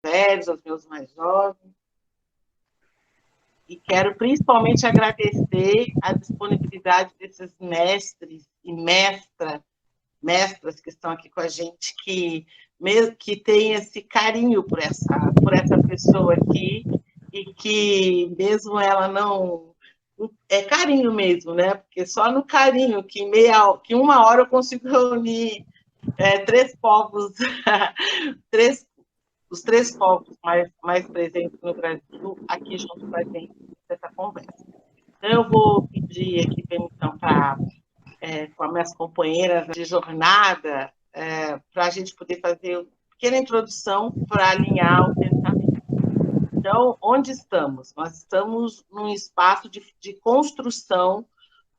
velhos, aos meus mais jovens. E quero principalmente agradecer a disponibilidade desses mestres e mestras que estão aqui com a gente, que têm esse carinho por essa pessoa aqui, e que mesmo ela não... É carinho mesmo, né? Porque só no carinho, que em 1 hora eu consigo reunir 3 povos, os 3 povos mais presentes no Brasil, aqui junto com a gente, nessa conversa. Então, eu vou pedir aqui permissão com as minhas companheiras de jornada, para a gente poder fazer uma pequena introdução para alinhar o pensamento. Então, onde estamos? Nós estamos num espaço de construção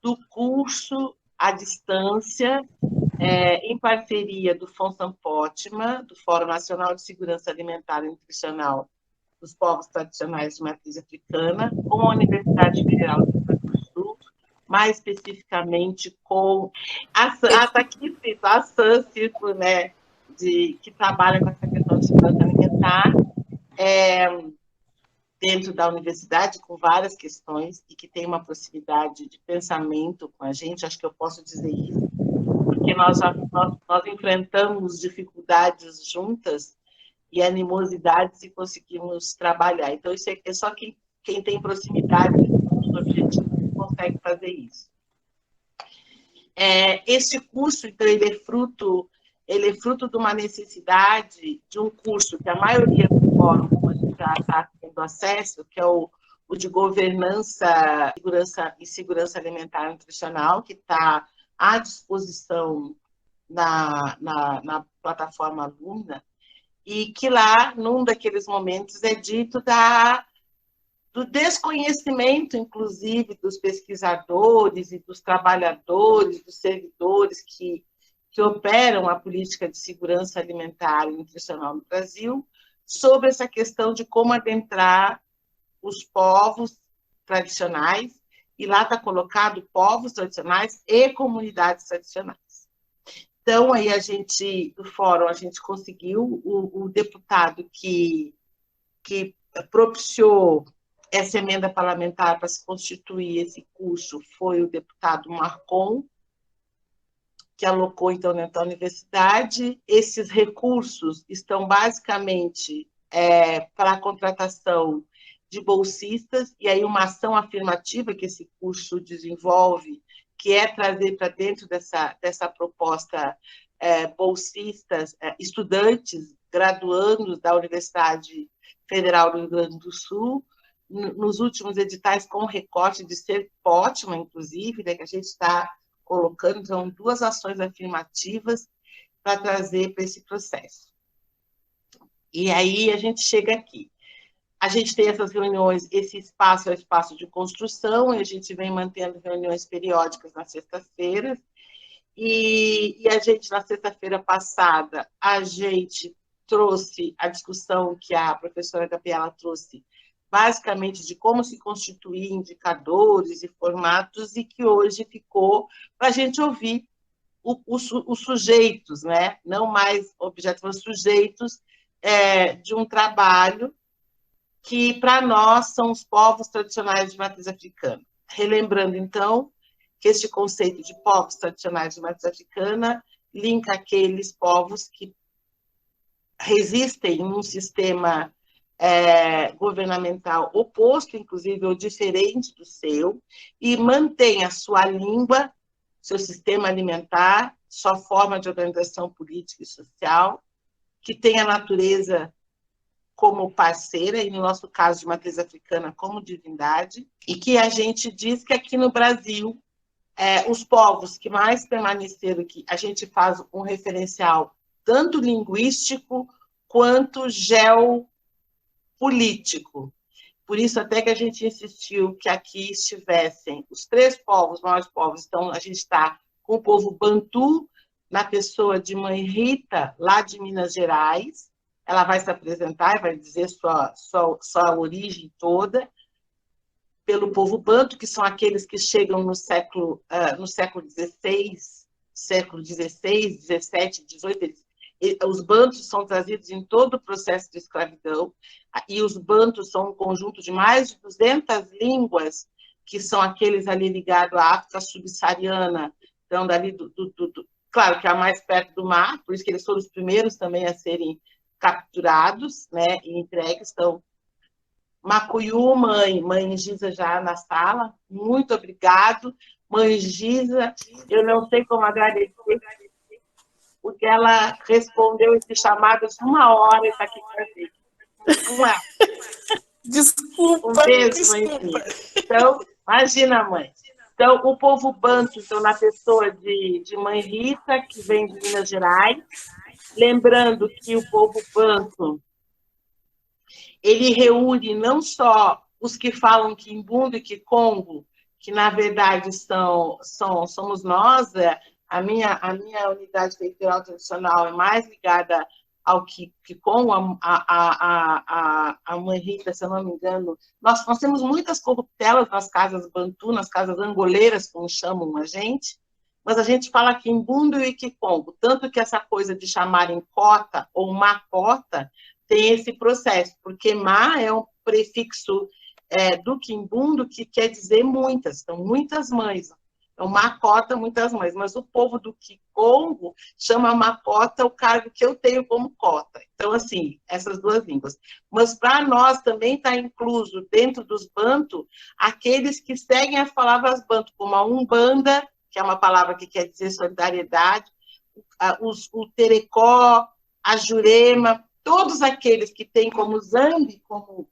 do curso à distância, em parceria do FONSAM-POTMA, do Fórum Nacional de Segurança Alimentar e Nutricional dos Povos Tradicionais de Matriz Africana, com a Universidade Federal do Rio Grande do Sul, mais especificamente com está aqui escrito, a SAN-Círculo, né, que trabalha com essa questão de segurança alimentar, dentro da universidade, com várias questões, e que tem uma proximidade de pensamento com a gente, acho que eu posso dizer isso, porque nós enfrentamos dificuldades juntas e animosidades e conseguimos trabalhar. Então, isso é só quem tem proximidade com os objetivos consegue fazer isso. Este curso, então, ele é fruto de uma necessidade de um curso que a maioria do fórum já está tendo acesso, que é o de governança e segurança alimentar e nutricional, que está à disposição na plataforma Alumna, e que lá, num daqueles momentos, é dito do desconhecimento, inclusive, dos pesquisadores e dos trabalhadores, dos servidores que operam a política de segurança alimentar e nutricional no Brasil, sobre essa questão de como adentrar os povos tradicionais, e lá está colocado povos tradicionais e comunidades tradicionais. Então, aí do fórum, a gente conseguiu, o deputado que propiciou essa emenda parlamentar para se constituir esse curso foi o deputado Marcon, que alocou, então, dentro da universidade. Esses recursos estão, basicamente, para a contratação de bolsistas, e aí uma ação afirmativa que esse curso desenvolve, que é trazer para dentro dessa proposta bolsistas, estudantes, graduandos da Universidade Federal do Rio Grande do Sul, nos últimos editais com recorte de ser POTMA, inclusive, né, que a gente está colocando, então, 2 ações afirmativas para trazer para esse processo. E aí a gente chega aqui. A gente tem essas reuniões, esse espaço é o espaço de construção, e a gente vem mantendo reuniões periódicas nas sextas-feiras, e a gente, na sexta-feira passada, a gente trouxe a discussão que a professora Gabriela trouxe, basicamente de como se constituir indicadores e formatos, e que hoje ficou para a gente ouvir os sujeitos, né? Não mais objetos, mas sujeitos de um trabalho que, para nós, são os povos tradicionais de matriz africana. Relembrando, então, que este conceito de povos tradicionais de matriz africana linka aqueles povos que resistem em um sistema governamental oposto, inclusive, ou diferente do seu, e mantém a sua língua, seu sistema alimentar, sua forma de organização política e social, que tem a natureza como parceira, e no nosso caso de matriz africana como divindade, e que a gente diz que aqui no Brasil, os povos que mais permaneceram, que a gente faz um referencial tanto linguístico quanto geopolítico. Por isso, até que a gente insistiu que aqui estivessem os 3 povos, nós povos. Então, a gente está com o povo Bantu, na pessoa de Mãe Rita, lá de Minas Gerais. Ela vai se apresentar e vai dizer sua origem toda, pelo povo Bantu, que são aqueles que chegam no século XVI, século XVI, XVII, XVIII, Os bantos são trazidos em todo o processo de escravidão, e os bantos são um conjunto de mais de 200 línguas, que são aqueles ali ligados à África subsaariana, então, dali claro que é a mais perto do mar, por isso que eles foram os primeiros também a serem capturados, né, e entregues. Então, Macuyu, mãe Giza já na sala, muito obrigado. Mãe Giza, eu não sei como agradecer, porque ela respondeu esse chamado de 1 hora e está aqui com a gente. Desculpa, Um beijo, desculpa. mãezinha. Então, imagina, mãe. Então, o povo banto, então, na pessoa de mãe Rita, que vem de Minas Gerais, lembrando que o povo banto, ele reúne não só os que falam Quimbundo e Kikongo, que, na verdade, somos nós, a minha unidade territorial tradicional é mais ligada ao Kikongo, a mãe Rita, se eu não me engano. Nós temos muitas corruptelas nas casas bantu, nas casas angoleiras, como chamam a gente, mas a gente fala Quimbundo e Kikongo, tanto que essa coisa de chamarem cota ou macota tem esse processo, porque ma é um prefixo do Quimbundo que quer dizer muitas, então muitas mães. Então, macota, muitas mães, mas o povo do Kikongo chama macota o cargo que eu tenho como cota. Então, assim, essas duas línguas. Mas para nós também está incluso dentro dos banto aqueles que seguem as palavras banto, como a Umbanda, que é uma palavra que quer dizer solidariedade, o Terecó, a Jurema, todos aqueles que têm como Zambi, como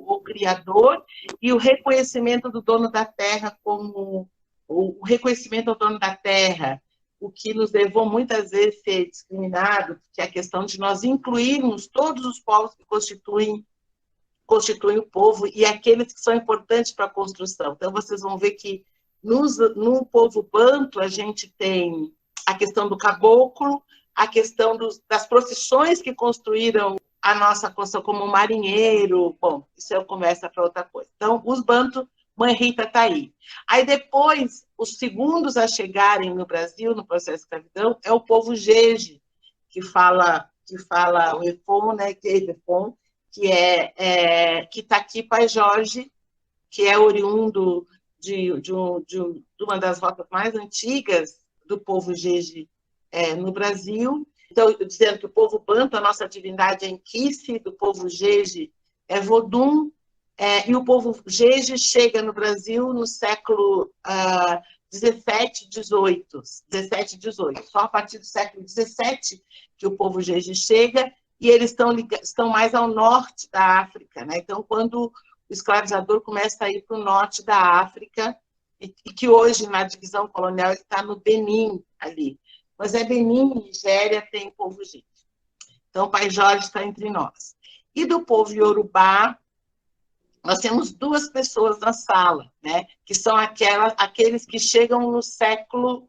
o criador, e o reconhecimento do dono da terra como o reconhecimento ao dono da terra, o que nos levou muitas vezes a ser discriminado, que é a questão de nós incluirmos todos os povos que constituem o povo e aqueles que são importantes para a construção. Então, vocês vão ver que no povo banto a gente tem a questão do caboclo, a questão das profissões que construíram a nossa construção, como marinheiro. Bom, isso é conversa para outra coisa. Então, os banto, mãe Rita está aí. Aí depois, os segundos a chegarem no Brasil, no processo de escravidão, é o povo Jeje, que fala o Efon, né, que está aqui, Pai Jorge, que é oriundo de uma das rotas mais antigas do povo Jeje no Brasil. Então, dizendo que o povo banto, a nossa divindade é Enkice, do povo Jeje é Vodum, e o povo Jeje chega no Brasil no século 17, 18. Só a partir do século 17 que o povo Jeje chega, e eles estão mais ao norte da África, né? Então, quando o escravizador começa a ir para o norte da África, e que hoje, na divisão colonial, ele está no Benin, ali. Mas Benin e Nigéria tem povo Jeje. Então, o Pai Jorge está entre nós. E do povo Yorubá, nós temos duas pessoas na sala, né? Que são aqueles que chegam no século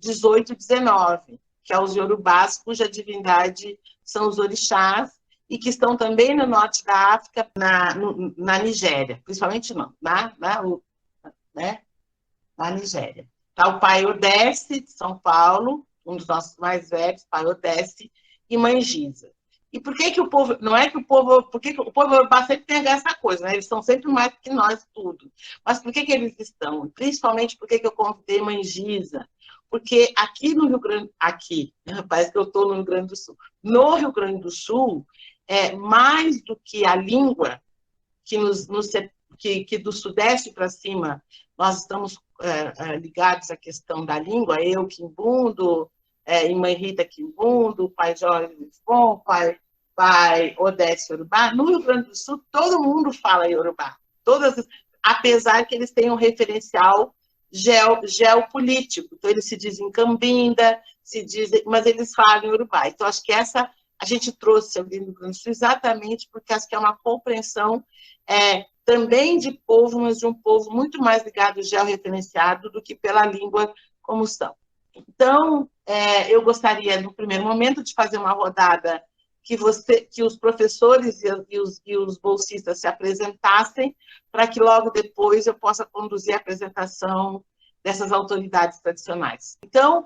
18 e 19, que é os Yorubás, cuja divindade são os orixás, e que estão também no norte da África, na Nigéria, principalmente na Nigéria. Tá o pai Odesse, de São Paulo, um dos nossos mais velhos, pai Odesse, e mãe Giza. E por que o povo... Não é que o povo... Porque o povo Yorubá sempre tem essa coisa, né? Eles são sempre mais que nós, tudo. Mas por que eles estão? Principalmente por que eu convidei mãe Giza? Porque aqui no Rio Grande... Aqui, parece que eu estou no Rio Grande do Sul. No Rio Grande do Sul, mais do que a língua, que do Sudeste para cima, nós estamos ligados à questão da língua, eu, Quimbundo, e mãe Rita Quimbundo, pai Jorge Lifon, pai Odesse Yorubá. No Rio Grande do Sul, todo mundo fala Yorubá. Apesar que eles têm um referencial geopolítico. Então, eles se dizem Cambinda, mas eles falam Yorubá. Então, acho que a gente trouxe ao Rio Grande do Sul exatamente porque acho que é uma compreensão também de povo, mas de um povo muito mais ligado, georreferenciado, do que pela língua como são. Então, eu gostaria, no primeiro momento, de fazer uma rodada que os professores e os bolsistas se apresentassem, para que logo depois eu possa conduzir a apresentação dessas autoridades tradicionais. Então,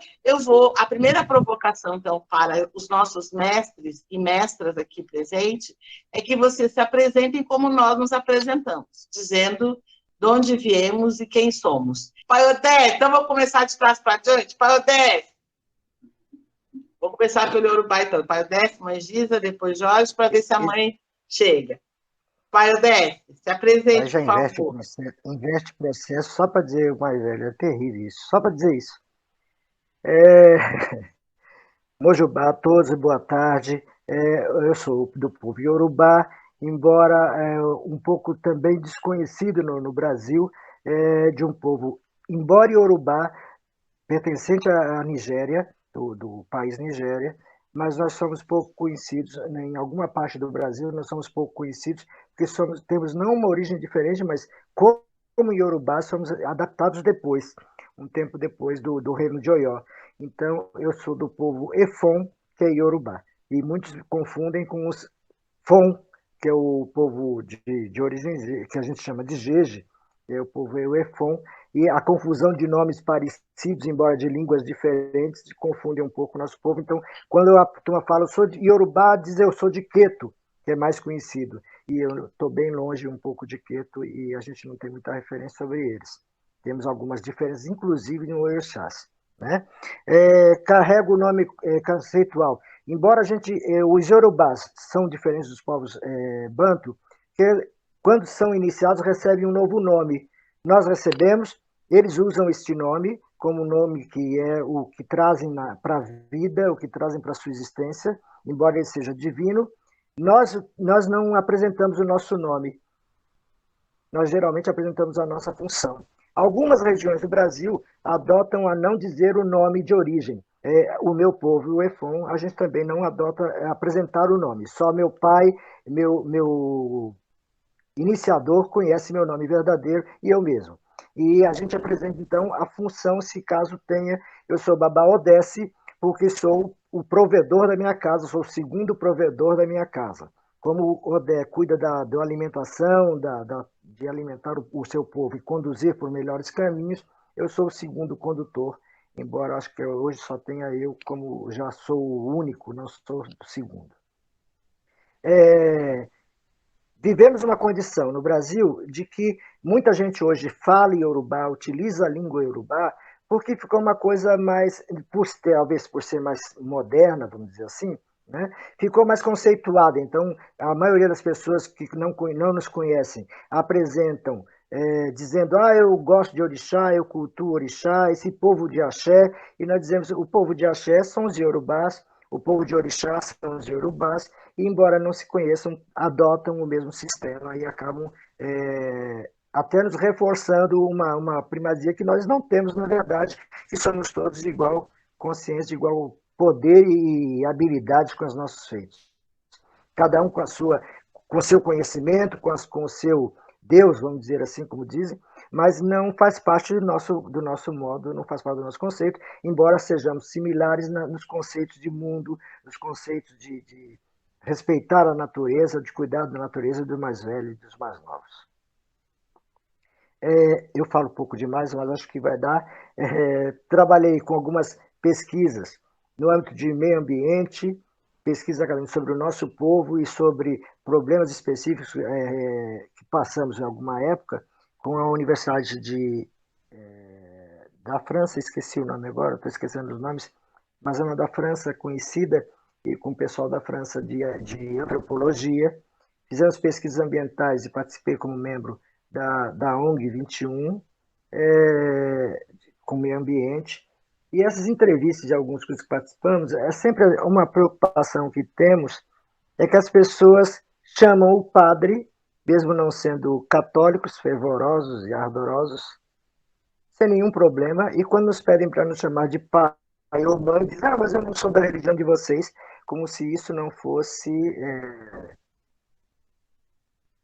a primeira provocação, então, para os nossos mestres e mestras aqui presentes, é que vocês se apresentem como nós nos apresentamos, dizendo de onde viemos e quem somos. Pai Odé, então vou começar de trás para diante. Pai Odé, vou começar pelo Yorubá, então. Pai Odé, mãe Giza, depois Jorge, para ver se a mãe chega. Pai Odé, se apresente, já por favor. investe processo só para dizer o mais velho. É terrível isso. Só para dizer isso. Mojubá, a todos, boa tarde. Eu sou do povo Yorubá, embora um pouco também desconhecido no Brasil, de um povo, embora Yorubá, pertencente à Nigéria, do país Nigéria, mas nós somos pouco conhecidos, em alguma parte do Brasil, nós somos pouco conhecidos, porque temos não uma origem diferente, mas como Yorubá, somos adaptados depois, um tempo depois do reino de Oió. Então, eu sou do povo Efon, que é Yorubá, e muitos confundem com os Fon, que é o povo de origem que a gente chama de Jeje, é o povo Efon, e a confusão de nomes parecidos, embora de línguas diferentes, confunde um pouco o nosso povo. Então, quando a turma fala, eu sou de Yorubá, diz eu sou de Queto, que é mais conhecido. E eu estou bem longe um pouco de Queto e a gente não tem muita referência sobre eles. Temos algumas diferenças, inclusive no Oiôxás. Né? Carrega o nome conceitual. Embora os Yorubás são diferentes dos povos Banto, que quando são iniciados recebem um novo nome. Nós recebemos, eles usam este nome como nome que é o que trazem para a vida, o que trazem para a sua existência, embora ele seja divino. Nós não apresentamos o nosso nome, nós geralmente apresentamos a nossa função. Algumas regiões do Brasil adotam a não dizer o nome de origem. O meu povo, o Efon, a gente também não adota apresentar o nome. Só meu pai, meu iniciador conhece meu nome verdadeiro e eu mesmo. E a gente apresenta, então, a função, se caso tenha. Eu sou Babá Odesse, porque sou o provedor da minha casa, sou o segundo provedor da minha casa. Como o Odé cuida da alimentação, de alimentar o seu povo e conduzir por melhores caminhos, eu sou o segundo condutor, embora acho que hoje só tenha eu, como já sou o único, não sou o segundo. Vivemos uma condição no Brasil de que muita gente hoje fala Yorubá, utiliza a língua Yorubá, porque ficou uma coisa mais, talvez por ser mais moderna, vamos dizer assim, né? Ficou mais conceituada. Então, a maioria das pessoas que não nos conhecem apresentam dizendo, eu gosto de orixá, eu cultuo orixá, esse povo de axé, e nós dizemos, o povo de axé são os Yorubás, o povo de orixá são os Yorubás, e embora não se conheçam, adotam o mesmo sistema e acabam até nos reforçando uma primazia que nós não temos, na verdade, que somos todos de igual consciência, de igual poder e habilidade com os nossos feitos. Cada um com o seu conhecimento, com o seu Deus, vamos dizer assim, como dizem, mas não faz parte do nosso modo, não faz parte do nosso conceito, embora sejamos similares nos conceitos de mundo, nos conceitos de respeitar a natureza, de cuidar da natureza dos mais velhos e dos mais novos. Eu falo um pouco demais, mas acho que vai dar. Trabalhei com algumas pesquisas no âmbito de meio ambiente, pesquisa acadêmica sobre o nosso povo e sobre problemas específicos que passamos em alguma época com a Universidade da França, esqueci o nome agora, estou esquecendo os nomes, mas é uma da França conhecida, e com o pessoal da França de antropologia. Fizemos pesquisas ambientais e participei como membro da ONG 21, com meio ambiente. E essas entrevistas de alguns que participamos, é sempre uma preocupação que temos, é que as pessoas chamam o padre, mesmo não sendo católicos, fervorosos e ardorosos, sem nenhum problema, e quando nos pedem para nos chamar de pai ou mãe, dizem, mas eu não sou da religião de vocês, como se isso não fosse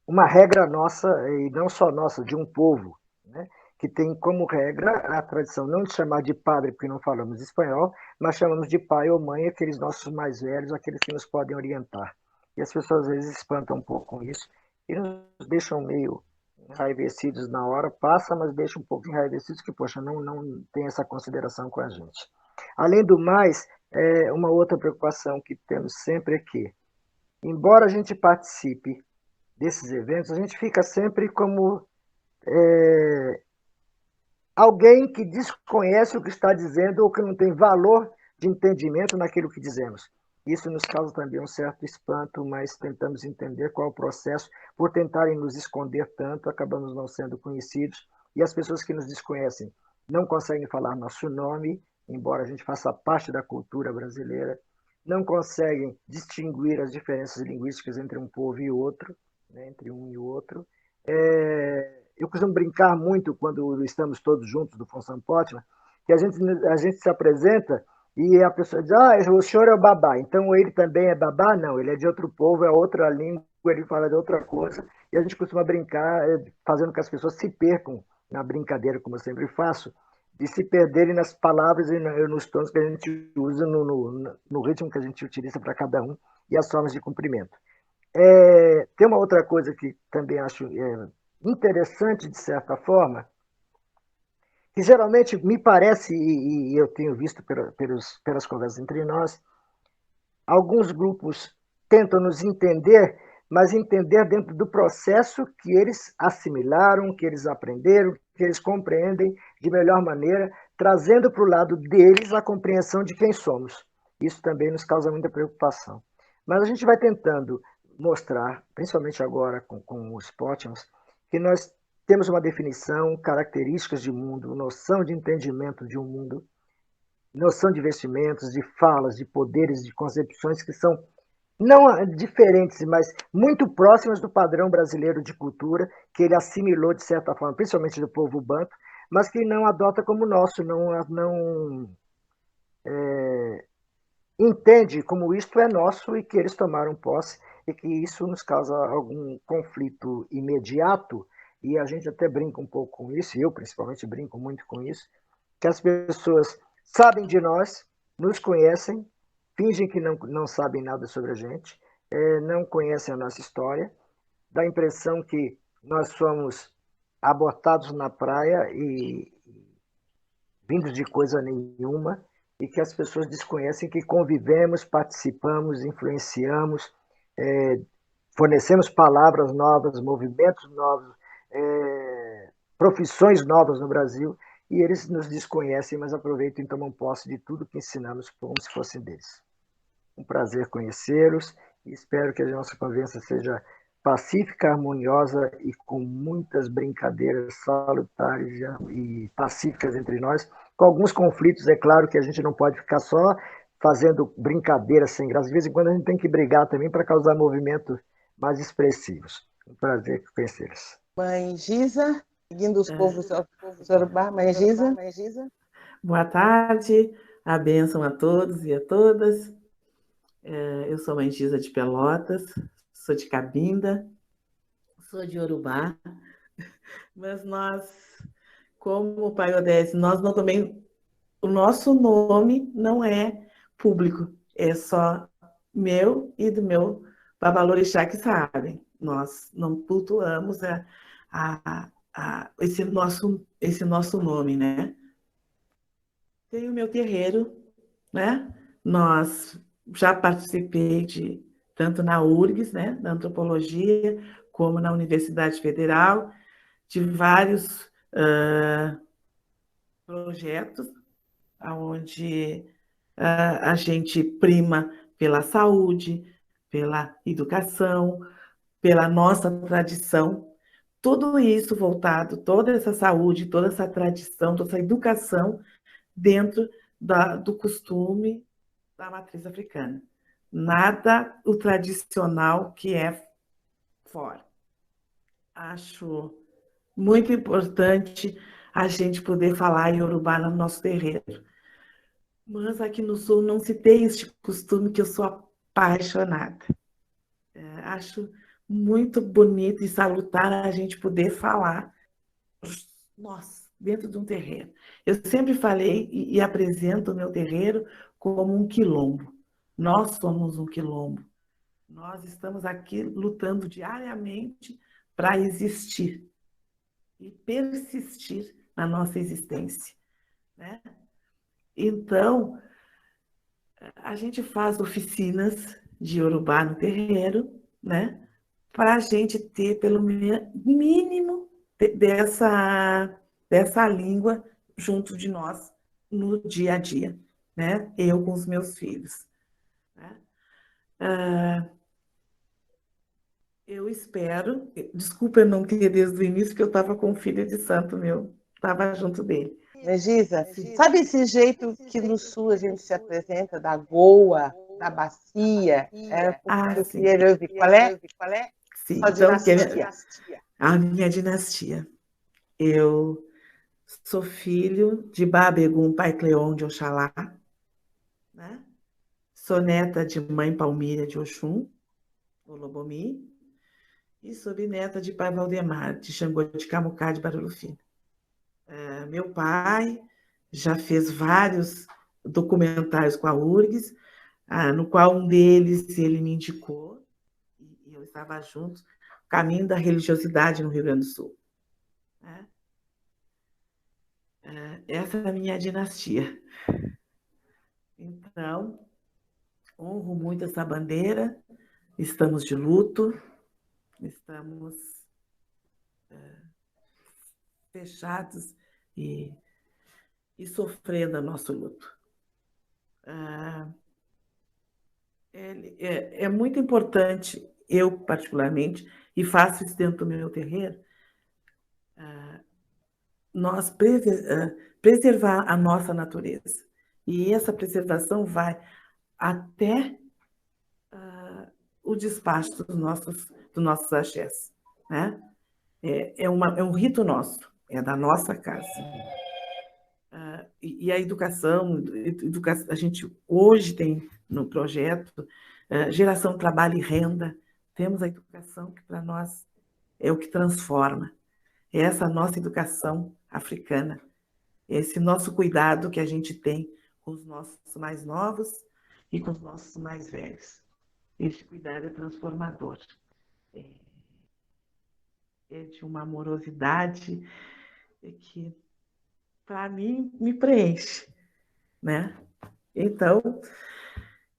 uma regra nossa, e não só nossa, de um povo, né? Que tem como regra a tradição não de chamar de padre, porque não falamos espanhol, mas chamamos de pai ou mãe aqueles nossos mais velhos, aqueles que nos podem orientar. E as pessoas às vezes espantam um pouco com isso e nos deixam meio enraivecidos na hora, passa, mas deixa um pouco enraivecidos, que, poxa, não tem essa consideração com a gente. Além do mais, uma outra preocupação que temos sempre é que, embora a gente participe desses eventos, a gente fica sempre como alguém que desconhece o que está dizendo ou que não tem valor de entendimento naquilo que dizemos. Isso nos causa também um certo espanto, mas tentamos entender qual é o processo. Por tentarem nos esconder tanto, acabamos não sendo conhecidos, e as pessoas que nos desconhecem não conseguem falar nosso nome, embora a gente faça parte da cultura brasileira, não conseguem distinguir as diferenças linguísticas entre um povo e outro, né, entre um e outro. Eu costumo brincar muito quando estamos todos juntos do Função Pótima, que a gente se apresenta e a pessoa diz, o senhor é o babá, então ele também é babá? Não, ele é de outro povo, é outra língua, ele fala de outra coisa, e a gente costuma brincar fazendo com que as pessoas se percam na brincadeira, como eu sempre faço, de se perderem nas palavras e nos tons que a gente usa, no ritmo que a gente utiliza para cada um, e as formas de cumprimento. Tem uma outra coisa que também acho interessante, de certa forma, que geralmente me parece, e eu tenho visto pelas conversas entre nós, alguns grupos tentam nos entender, mas entender dentro do processo que eles assimilaram, que eles aprenderam, que eles compreendem de melhor maneira, trazendo para o lado deles a compreensão de quem somos. Isso também nos causa muita preocupação. Mas a gente vai tentando mostrar, principalmente agora com os Spotmans, que nós temos uma definição, características de mundo, noção de entendimento de um mundo, noção de vestimentos, de falas, de poderes, de concepções que são não diferentes, mas muito próximas do padrão brasileiro de cultura, que ele assimilou de certa forma, principalmente do povo banto, mas que não adota como nosso, não entende como isto é nosso e que eles tomaram posse e que isso nos causa algum conflito imediato, e a gente até brinca um pouco com isso, e eu principalmente brinco muito com isso, que as pessoas sabem de nós, nos conhecem, fingem que não sabem nada sobre a gente, não conhecem a nossa história, dá a impressão que nós somos abortados na praia e vindos de coisa nenhuma, e que as pessoas desconhecem que convivemos, participamos, influenciamos, fornecemos palavras novas, movimentos novos, profissões novas no Brasil, e eles nos desconhecem, mas aproveitam e tomam posse de tudo que ensinamos como se fossem deles. Um prazer conhecê-los e espero que a nossa conversa seja pacífica, harmoniosa e com muitas brincadeiras salutares e pacíficas entre nós, com alguns conflitos, é claro que a gente não pode ficar só fazendo brincadeiras sem graça, de vez em quando a gente tem que brigar também para causar movimentos mais expressivos. Um prazer conhecê-los. Mãe Giza, seguindo os povos Yorubá, Mãe Giza. Boa tarde, a bênção a todos e a todas. Eu sou Mãe Giza de Pelotas, sou de Cabinda, sou de Yorubá, mas nós, como o Pai Odésio, o nosso nome não é público, é só meu e do meu Babalorixá que sabem. Nós não cultuamos esse nosso nome, né? Tenho o meu terreiro, né? Nós já participei tanto na URGS, né, da antropologia, como na Universidade Federal, de vários projetos onde a gente prima pela saúde, pela educação, pela nossa tradição, tudo isso voltado, toda essa saúde, toda essa tradição, toda essa educação dentro do costume da matriz africana. Nada o tradicional que é fora. Acho muito importante a gente poder falar Yorubá no nosso terreiro. Mas aqui no Sul não se tem este costume que eu sou apaixonada. Acho muito bonito e salutar a gente poder falar, nossa, dentro de um terreiro. Eu sempre falei e apresento o meu terreiro como um quilombo. Nós somos um quilombo. Nós estamos aqui lutando diariamente para existir. e persistir na nossa existência, né? Então, a gente faz oficinas de Yorubá no terreiro, né? Para a gente ter pelo mínimo dessa língua junto de nós no dia a dia, né? Eu com os meus filhos, né? Eu espero, desculpa eu não ter desde o início, que eu estava com o filho de santo meu, estava junto dele. Gisa, sabe esse jeito que no Sul a gente se apresenta, da goa, da bacia? Era porque eu Sim. queria ouvir. Qual é? Sim, Sua então, dinastia. a minha dinastia. Eu sou filho de Babegum, pai Cleon de Oxalá, né? Sou neta de mãe Palmíria de Oxum, Olobomi, e sou bisneta de pai Valdemar, de Xangô de Camucá, de Barulho Fino. Meu pai já fez vários documentários com a URGS, no qual um deles ele me indicou, e eu estava junto, o Caminho da Religiosidade no Rio Grande do Sul. Né? Essa é a minha dinastia. Então, honro muito essa bandeira, estamos de luto, estamos fechados e sofrendo o nosso luto. É muito importante, eu particularmente, e faço isso dentro do meu terreiro, nós preservar a nossa natureza. E essa preservação vai até o despacho dos nossos axés, né? É um rito nosso, é da nossa casa. E a educação, a gente hoje tem no projeto geração, trabalho e renda. Temos a educação que para nós é o que transforma. É essa nossa educação africana, esse nosso cuidado que a gente tem com os nossos mais novos e com os nossos mais velhos. Esse cuidado é transformador. É de uma amorosidade que, para mim, me preenche, né? Então,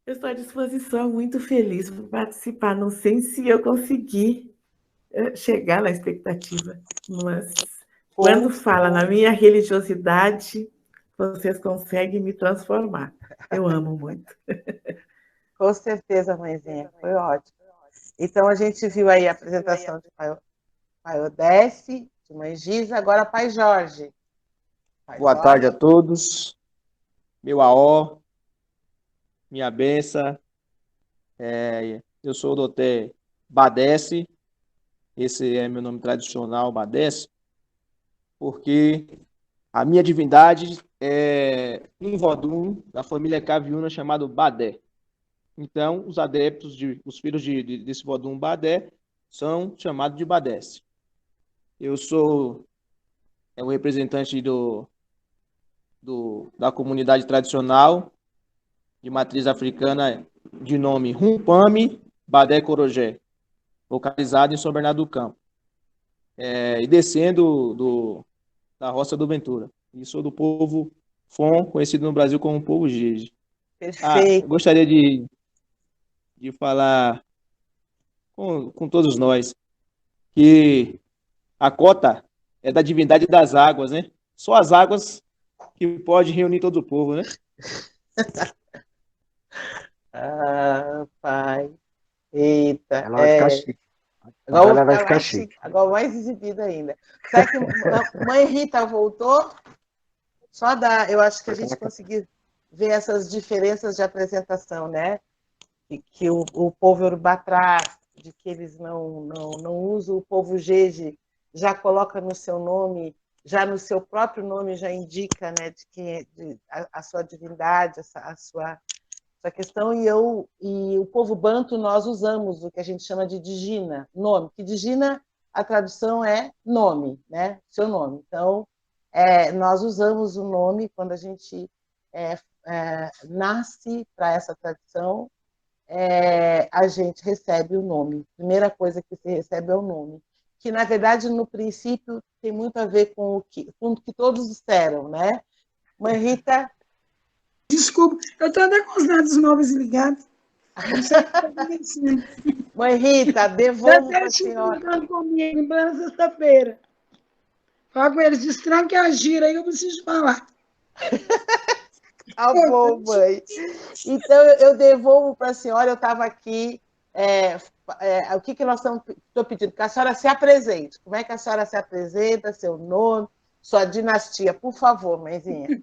eu estou à disposição, muito feliz por participar. Não sei se eu consegui chegar na expectativa, mas quando fala na minha religiosidade, vocês conseguem me transformar. Eu amo muito. Com certeza, mãezinha, foi ótimo. Então, a gente viu aí a apresentação de Pai Odesse, de Mãe Gisa, agora Pai Jorge. Boa tarde a todos. Meu aó, minha benção. Eu sou o Doutor Badesse. Esse é meu nome tradicional, Badesse, porque a minha divindade é um vodum da família Caviuna chamado Badé. Então, os adeptos, os filhos desse vodum Badé, são chamados de Badesse. Eu sou o representante da comunidade tradicional de matriz africana de nome Rumpame Badé Corogé, localizado em São Bernardo do Campo, e descendo da roça do Ventura. E sou do povo Fon, conhecido no Brasil como povo Jeje. Perfeito. Gostaria de falar com todos nós que a cota é da divindade das águas, né? Só as águas que pode reunir todo o povo, né? Pai. Eita. Ela vai ficar chique. Agora Ela vai ficar chique. Agora mais exibida ainda. Será que Mãe Rita voltou? Eu acho que a gente conseguiu ver essas diferenças de apresentação, né? Que o povo Yorubá traz, de que eles não usam o povo Jeje, já coloca no seu nome, já no seu próprio nome já indica, né, de quem a sua divindade, a sua questão, e o povo Banto nós usamos o que a gente chama de Digina, nome, que Digina, a tradução é nome, né, seu nome. Então, nós usamos o nome quando a gente nasce para essa tradição, a gente recebe o nome. A primeira coisa que se recebe é o nome, que, na verdade, no princípio, tem muito a ver com o que todos disseram, né? Mãe Rita... Desculpa, eu estou até com os dados móveis ligados. Não sei o que está acontecendo. Mãe Rita, devolvo para a senhora. Brincando comigo em plena sexta-feira. Fala com eles, destranque a gira aí, eu preciso falar. Tá bom, mãe. Então, eu devolvo para a senhora, eu estava aqui. O que nós estou pedindo? Que a senhora se apresente. Como é que a senhora se apresenta, seu nome, sua dinastia? Por favor, mãezinha.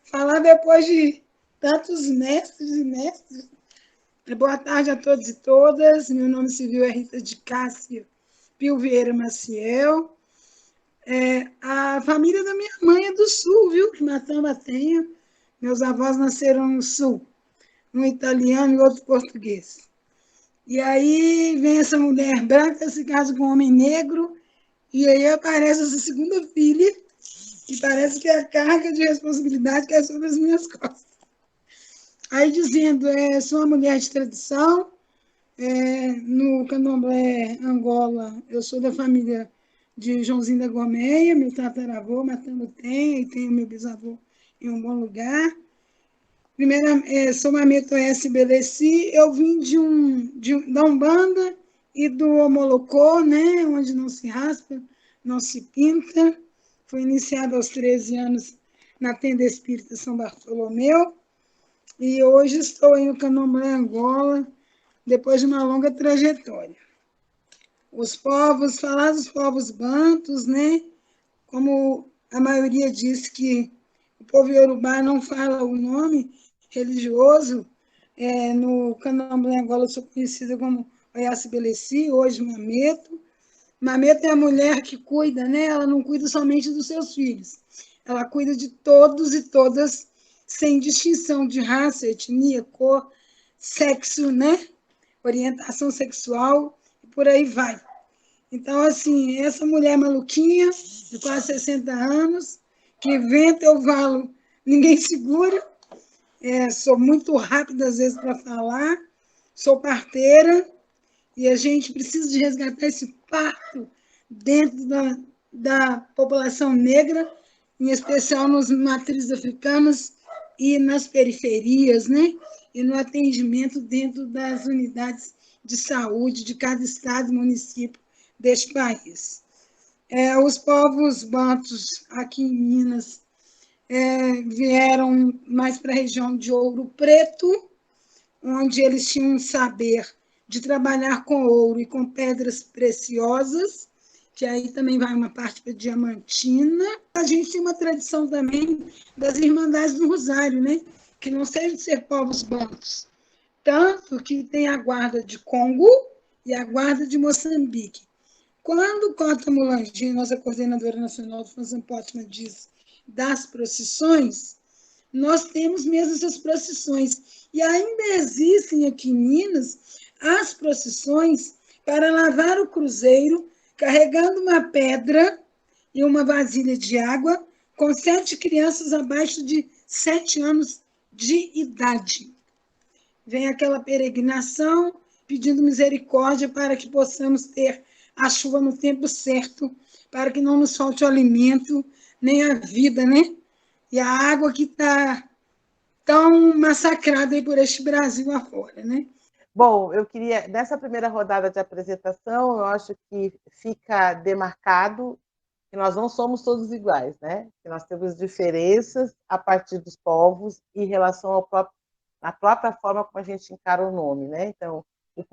Falar depois de tantos mestres e mestres. Boa tarde a todos e todas. Meu nome civil é Rita de Cássia Pio Vieira Maciel. A família da minha mãe é do Sul, viu? De Matamba Tenha. Meus avós nasceram no Sul. Um italiano e outro português. E aí vem essa mulher branca, se casa com um homem negro, e aí aparece essa segunda filha, e parece que é a carga de responsabilidade que é sobre as minhas costas. Aí dizendo, sou uma mulher de tradição, no Candomblé, Angola, eu sou da família de Joãozinho da Gomeia, meu tataravô, Matando tem, e tenho meu bisavô em um bom lugar. Primeiro, sou Mameto S. Beleci, eu vim da Umbanda e do Omolocô, né, onde não se raspa, não se pinta. Fui iniciada aos 13 anos na Tenda Espírita São Bartolomeu, e hoje estou em Candomblé, Angola, depois de uma longa trajetória. Falar dos povos bantos, né? Como a maioria diz que o povo iorubá não fala o nome religioso, no Candomblé Angola eu sou conhecida como Oyassi Beleci, hoje Mameto. Mameto é a mulher que cuida, né? Ela não cuida somente dos seus filhos, ela cuida de todos e todas, sem distinção de raça, etnia, cor, sexo, né? Orientação sexual, e por aí vai. Então, assim, essa mulher maluquinha, de quase 60 anos, que venta eu valo, ninguém segura, sou muito rápida às vezes para falar, sou parteira, e a gente precisa de resgatar esse parto dentro da população negra, em especial nas matrizes africanas e nas periferias, né? E no atendimento dentro das unidades de saúde de cada estado e município deste país. Os povos bantus aqui em Minas vieram mais para a região de Ouro Preto, onde eles tinham um saber de trabalhar com ouro e com pedras preciosas, que aí também vai uma parte para diamantina. A gente tem uma tradição também das Irmandades do Rosário, né? Que não seja de ser povos bantus, tanto que tem a guarda de Congo e a guarda de Moçambique. Quando Cota Mulangi, nossa coordenadora nacional do França Pótima, diz das procissões, nós temos mesmo essas procissões. E ainda existem aqui em Minas as procissões para lavar o cruzeiro, carregando uma pedra e uma vasilha de água, com 7 crianças abaixo de 7 anos de idade. Vem aquela peregrinação pedindo misericórdia para que possamos ter a chuva no tempo certo, para que não nos falte o alimento, nem a vida, né? E a água que está tão massacrada aí por este Brasil afora, né? Bom, eu queria, nessa primeira rodada de apresentação, eu acho que fica demarcado que nós não somos todos iguais, né? Que nós temos diferenças a partir dos povos em relação à própria forma como a gente encara o nome, né? Então, o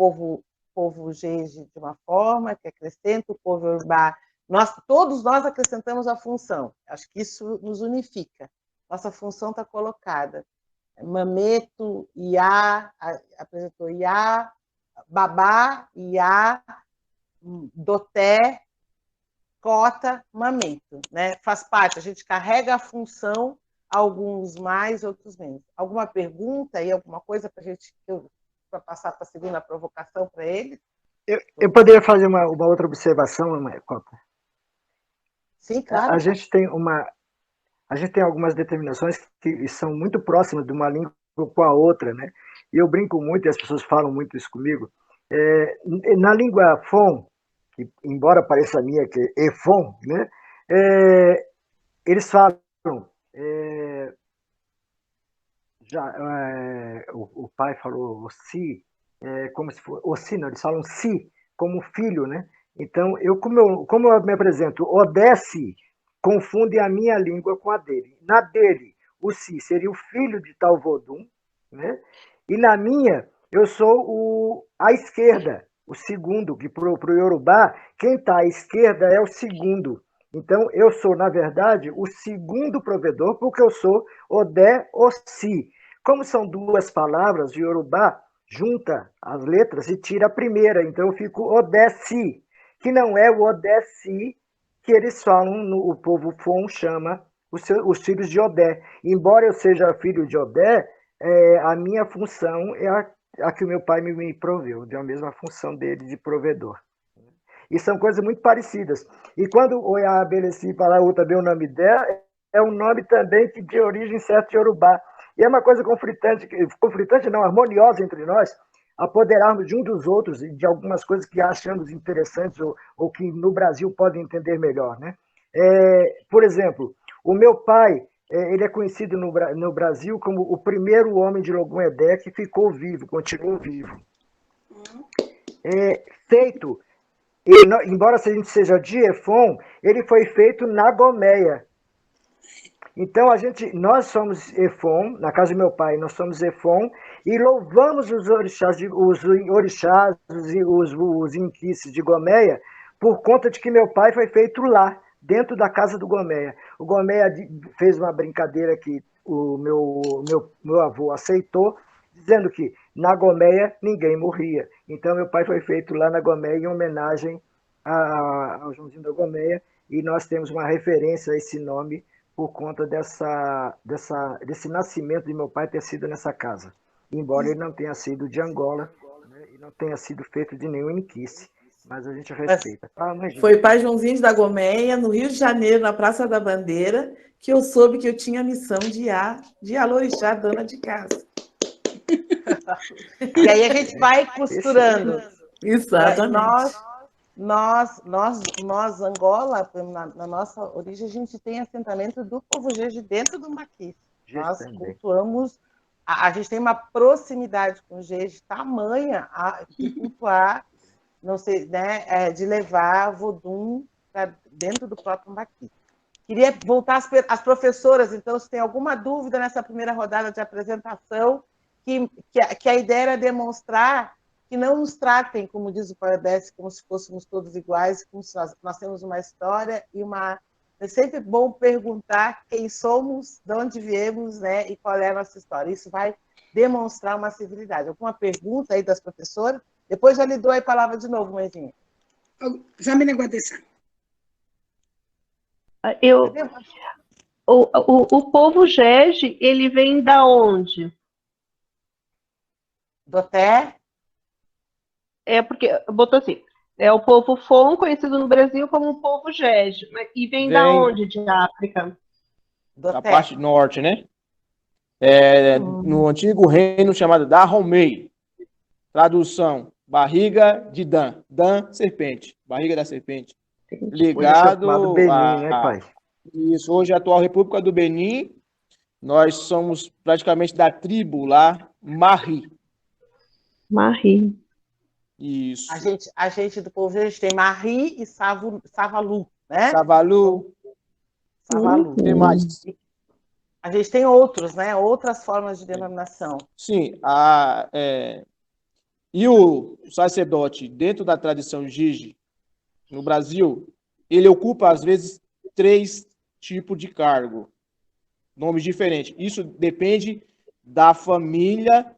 povo Jeje de uma forma que acrescenta, o povo Yorubá, todos nós acrescentamos a função. Acho que isso nos unifica. Nossa função está colocada. Mameto, Iá, apresentou Iá, Babá, Iá, Doté, Cota, Mameto, né? Faz parte, a gente carrega a função, alguns mais, outros menos. Alguma pergunta aí, alguma coisa para passar para a segunda provocação para ele? Eu poderia fazer uma outra observação, Cota? Sim, claro. A gente tem algumas determinações que são muito próximas de uma língua com a outra, né? E eu brinco muito, e as pessoas falam muito isso comigo, Na língua Fon, que, embora pareça a minha, que é Efon, né? Eles falam, o pai falou o si, como se fosse, o si não, eles falam si, como filho, né? Então, como eu me apresento, Odesse confunde a minha língua com a dele. Na dele, o si seria o filho de tal Vodun, né? E na minha, eu sou a esquerda, o segundo, que para o Yorubá, quem está à esquerda é o segundo. Então, eu sou, na verdade, o segundo provedor, porque eu sou Odé Ossi. Como são duas palavras, o Yorubá junta as letras e tira a primeira. Então, eu fico Odessi, que não é o Odessi que eles falam, o povo Fon chama os filhos de Odé. Embora eu seja filho de Odé, a minha função é a que o meu pai me proveu, de a mesma função dele de provedor. E são coisas muito parecidas. E quando o Abeleci fala também o nome dela, é um nome também que de origem certa de Yorubá. E é uma coisa conflitante não, harmoniosa entre nós, apoderarmos de um dos outros e de algumas coisas que achamos interessantes ou que no Brasil podem entender melhor, né? Por exemplo, o meu pai, ele é conhecido no Brasil como o primeiro homem de Logum-Edé que ficou vivo, continuou vivo. Feito, embora a gente seja de Efon, ele foi feito na Gomeia. Então, nós somos Efon, na casa do meu pai, nós somos Efon, e louvamos os orixás, os inquices de Gomeia, por conta de que meu pai foi feito lá, dentro da casa do Gomeia. O Gomeia fez uma brincadeira que o meu avô aceitou, dizendo que na Gomeia ninguém morria. Então, meu pai foi feito lá na Gomeia em homenagem ao Joãozinho da Gomeia, e nós temos uma referência a esse nome por conta desse nascimento de meu pai ter sido nessa casa. Embora ele não tenha sido de Angola, né, e não tenha sido feito de nenhum inquice, mas a gente respeita. Foi pai Joãozinho da Gomeia, no Rio de Janeiro, na Praça da Bandeira, que eu soube que eu tinha a missão de alorixar a dona de casa. E aí a gente vai costurando. Exatamente. Nós, Angola, na nossa origem, a gente tem assentamento do povo Jeje dentro do Maquis. Nós cultuamos, a gente tem uma proximidade com o Jeje tamanha de cultuar, não sei, né, de levar Vodum para dentro do próprio Maquis. Queria voltar às professoras, então, se tem alguma dúvida nessa primeira rodada de apresentação, que a ideia era demonstrar que não nos tratem, como diz o Paradesse, como se fôssemos todos iguais, como se nós temos uma história e uma... É sempre bom perguntar quem somos, de onde viemos, né, e qual é a nossa história. Isso vai demonstrar uma civilidade. Alguma pergunta aí das professoras? Depois já lhe dou a palavra de novo, mãezinha. Já me negociei. O povo Jeje, ele vem da onde? Doté? Porque botou assim, é o povo Fon, conhecido no Brasil como o povo Jeje. E vem da onde de África? Da parte norte, né? No antigo reino chamado Dahomey. Tradução, barriga de Dan. Dan, serpente. Barriga da serpente. Ligado hoje é Benin, né, pai? Isso, hoje é a atual República do Benin. Nós somos praticamente da tribo lá, Mari. Mari. Isso. A gente do povo, a gente tem Mari e Savalu, né? Savalu. Tem mais. A gente tem outros, né? Outras formas de denominação. Sim. E o sacerdote, dentro da tradição Jeje, no Brasil, ele ocupa, às vezes, 3 tipos de cargo. Nomes diferentes. Isso depende da família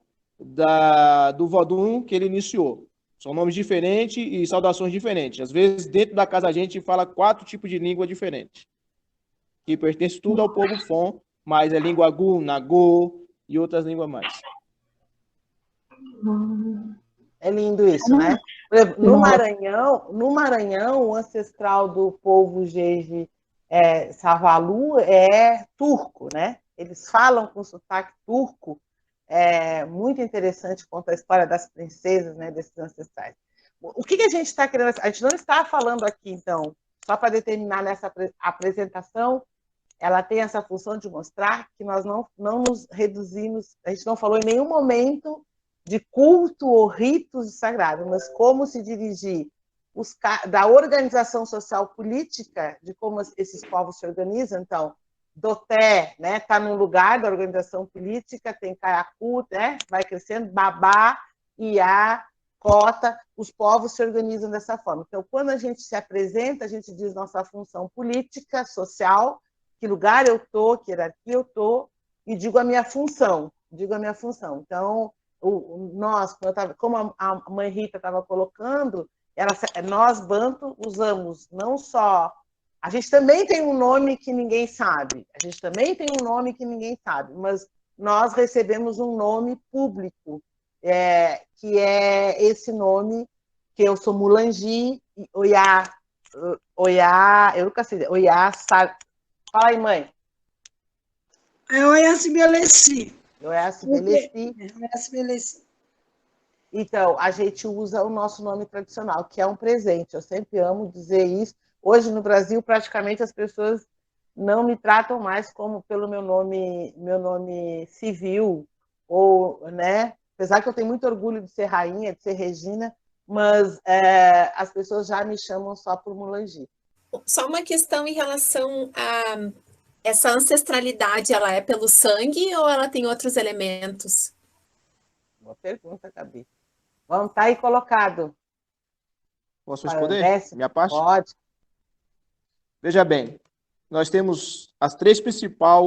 do Vodum que ele iniciou. São nomes diferentes e saudações diferentes. Às vezes, dentro da casa, a gente fala 4 tipos de língua diferentes. Que pertence tudo ao povo Fon, mas é língua Gu, Nagô e outras línguas mais. É lindo isso, né? Por exemplo, no Maranhão, o ancestral do povo Jeje Savalu é turco, né? Eles falam com sotaque turco, muito interessante, conta a história das princesas, né, desses ancestrais. O que a gente está querendo? A gente não está falando aqui, então, só para determinar nessa apresentação, ela tem essa função de mostrar que nós não nos reduzimos, a gente não falou em nenhum momento de culto ou ritos sagrados, mas como se dirigir da organização social política, de como esses povos se organizam. Então, Doté, né, está num lugar da organização política, tem Caiacu, né, vai crescendo, Babá, Iá, Cota, os povos se organizam dessa forma. Então, quando a gente se apresenta, a gente diz nossa função política, social, que lugar eu estou, que hierarquia eu estou, e digo a minha função. Então, nós, como a mãe Rita estava colocando, nós, Banto, usamos não só... A gente também tem um nome que ninguém sabe, mas nós recebemos um nome público, que é esse nome, que eu sou Mulangi, Oiá, eu nunca sei, Oiá, sabe? Fala aí, mãe. Oiá Sibeleci. Oiá Sibeleci. Então, a gente usa o nosso nome tradicional, que é um presente. Eu sempre amo dizer isso. Hoje, no Brasil, praticamente as pessoas não me tratam mais como pelo meu nome civil, ou, né? Apesar que eu tenho muito orgulho de ser rainha, de ser Regina, mas as pessoas já me chamam só por Mulangi. Só uma questão em relação a essa ancestralidade, ela é pelo sangue ou ela tem outros elementos? Boa pergunta, Gabi. Vamos estar aí colocado. Posso responder? Minha parte? Pode. Veja bem, nós temos as 3 principais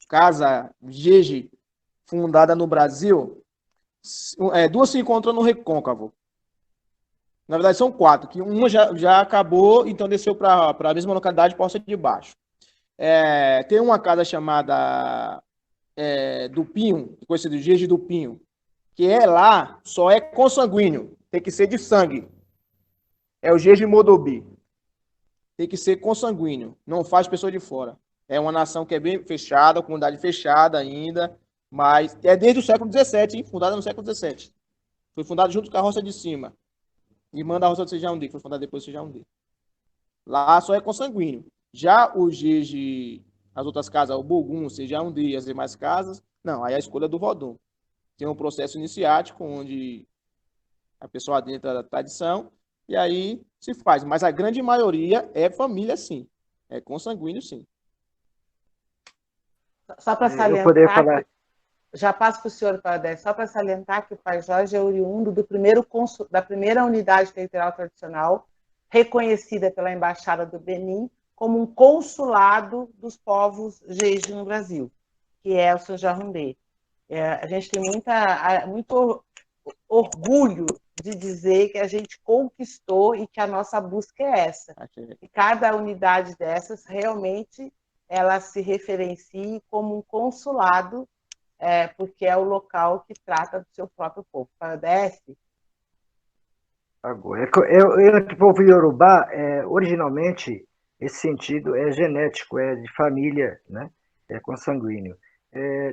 casas Jeje fundadas no Brasil. 2 se encontram no Recôncavo. Na verdade, são 4, que uma já acabou, então desceu para a mesma localidade, Poça de Baixo. Tem uma casa chamada do Pinho, conhecida de Jeje do Pinho, que lá só é consanguíneo, tem que ser de sangue. É o Jeje Modobi. Tem que ser consanguíneo, não faz pessoa de fora. É uma nação que é bem fechada, comunidade fechada ainda, mas é desde o século XVII, hein? Fundada no século XVII. Foi fundada junto com a Roça de Cima. Irmã da Roça de Sejaundê, que foi fundada depois de Sejaundê. Lá só é consanguíneo. Já o Jeje, as outras casas, o Bogum, Sejaundê, as demais casas, não, aí a escolha é do Vodun. Tem um processo iniciático, onde a pessoa adentra da tradição, e aí se faz. Mas a grande maioria é família, sim. É consanguíneo, sim. Só para salientar, já passo para o senhor, Padre, só para salientar que o Pai Jorge é oriundo da primeira unidade territorial tradicional, reconhecida pela Embaixada do Benin como um consulado dos povos Jeje no Brasil, que é o seu Jarundê. A gente tem muito orgulho de dizer que a gente conquistou e que a nossa busca é essa. E cada unidade dessas, realmente, ela se referencia como um consulado, porque é o local que trata do seu próprio povo. Padece? Agora, o povo Yorubá, originalmente, esse sentido é genético, é de família, né? É consanguíneo.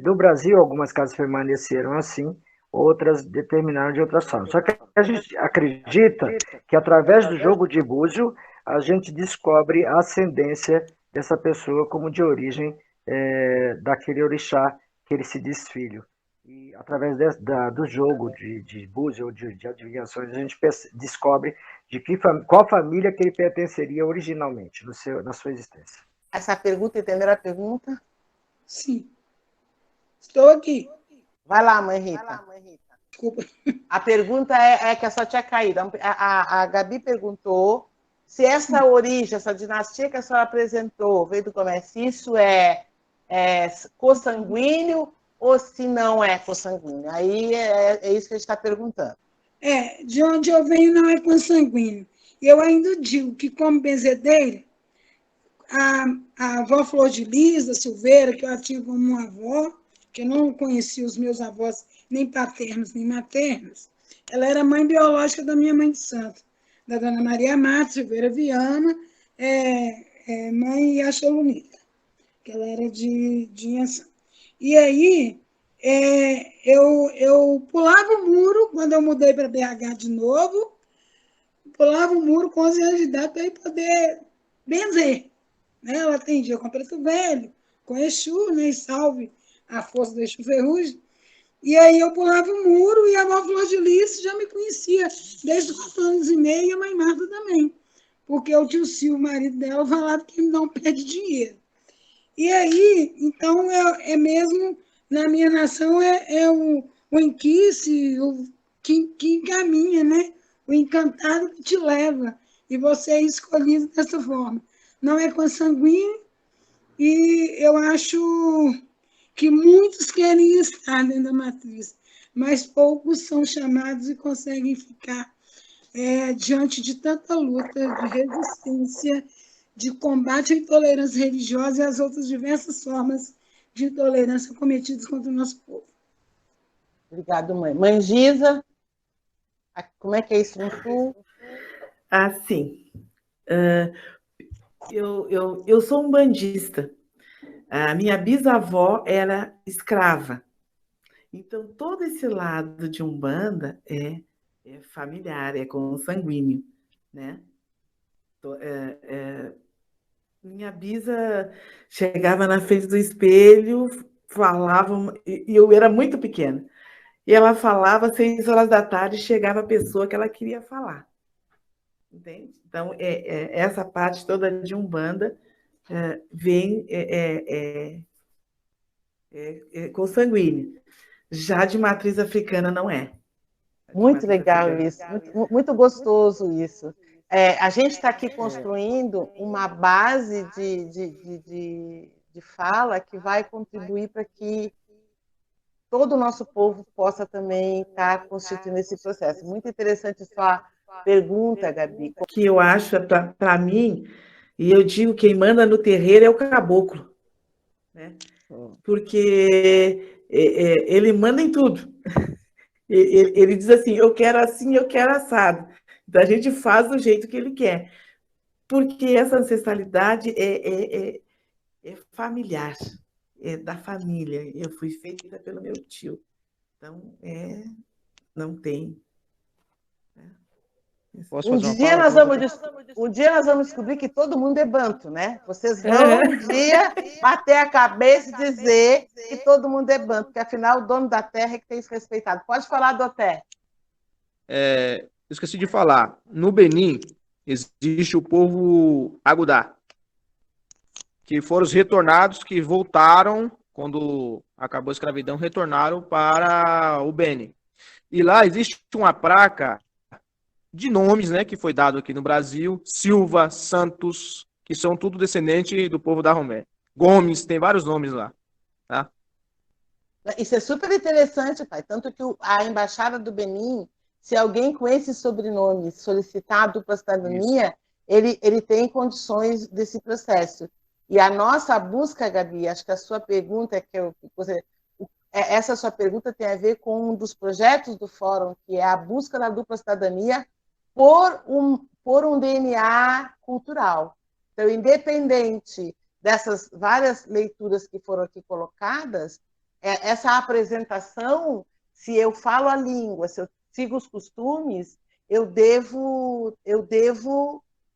Do Brasil, algumas casas permaneceram assim, outras determinaram de outras formas. Só que a gente acredita que, através do jogo de búzio, a gente descobre a ascendência dessa pessoa como de origem daquele orixá que ele se diz filho. E, através do jogo de búzio ou de adivinhações, a gente descobre qual família que ele pertenceria originalmente na sua existência. Essa pergunta, entenderam a pergunta? Sim. Estou aqui. Vai lá, mãe Rita. Desculpa. A pergunta é que a só tinha caído. A Gabi perguntou se essa origem, essa dinastia que a senhora apresentou, veio do comércio, isso é consanguíneo ou se não é consanguíneo? Aí é isso que a gente está perguntando. De onde eu venho não é consanguíneo. Eu ainda digo que, como benzedeira, a avó Flor de Lis, da Silveira, que eu tive como uma avó, que eu não conhecia os meus avós, nem paternos, nem maternos, ela era mãe biológica da minha mãe de santo, da dona Maria Matos Silveira Viana, mãe Yacholunita, que ela era de Inhaçã. E aí, eu pulava o muro quando eu mudei para BH de novo, pulava o muro com 11 anos de idade para poder benzer. Né? Ela atendia com Preto Velho, com Exu, né? E salve a força do Exu Ferrugem. E aí eu pulava o muro e a avó Flor de Lis já me conhecia desde os 4 anos e meio, e a mãe Marta também. Porque o tio Silvio, o marido dela, falava que não pede dinheiro. E aí, então, mesmo, na minha nação, o enquice, que encaminha, né? O encantado que te leva. E você é escolhido dessa forma. Não é consanguíneo, e eu acho que muitos querem estar dentro da matriz, mas poucos são chamados e conseguem ficar diante de tanta luta, de resistência, de combate à intolerância religiosa e às outras diversas formas de intolerância cometidas contra o nosso povo. Obrigada, mãe. Mãe Giza, como é que é isso no Sul? Sim. Eu sou umbandista. A minha bisavó era escrava. Então, todo esse lado de Umbanda é familiar, é consanguíneo, né? Minha bisa chegava na frente do espelho, falava, e eu era muito pequena, e ela falava às 6 horas da tarde, chegava a pessoa que ela queria falar. Entende? Então, essa parte toda de Umbanda vem consanguínea. Já de matriz africana não é. Muito legal isso, muito gostoso isso. A gente está aqui construindo uma base de fala que vai contribuir para que todo o nosso povo possa também estar constituindo esse processo. Muito interessante sua pergunta, Gabi. Que eu acho, para mim, e eu digo, quem manda no terreiro é o caboclo, né? Porque ele manda em tudo. Ele diz assim, eu quero assim, eu quero assado. Então, a gente faz do jeito que ele quer. Porque essa ancestralidade é familiar, é da família. Eu fui feita pelo meu tio. Então, não tem. Um dia nós vamos descobrir que todo mundo é banto, né? Vocês vão um dia bater a cabeça e dizer que todo mundo é banto, porque afinal o dono da terra é que tem se respeitado. Pode falar, Doté. Esqueci de falar. No Benin existe o povo Agudá, que foram os retornados que voltaram quando acabou a escravidão, retornaram para o Benin. E lá existe uma placa de nomes, né, que foi dado aqui no Brasil, Silva, Santos, que são tudo descendente do povo da Romé. Gomes, tem vários nomes lá, tá? Isso é super interessante, pai, tanto que a Embaixada do Benin, se alguém com esse sobrenome solicitar a dupla cidadania, ele tem condições desse processo. E a nossa busca, Gabi, acho que a sua pergunta, essa sua pergunta tem a ver com um dos projetos do Fórum, que é a busca da dupla cidadania por um DNA cultural. Então, independente dessas várias leituras que foram aqui colocadas, essa apresentação, se eu falo a língua, se eu sigo os costumes, eu devo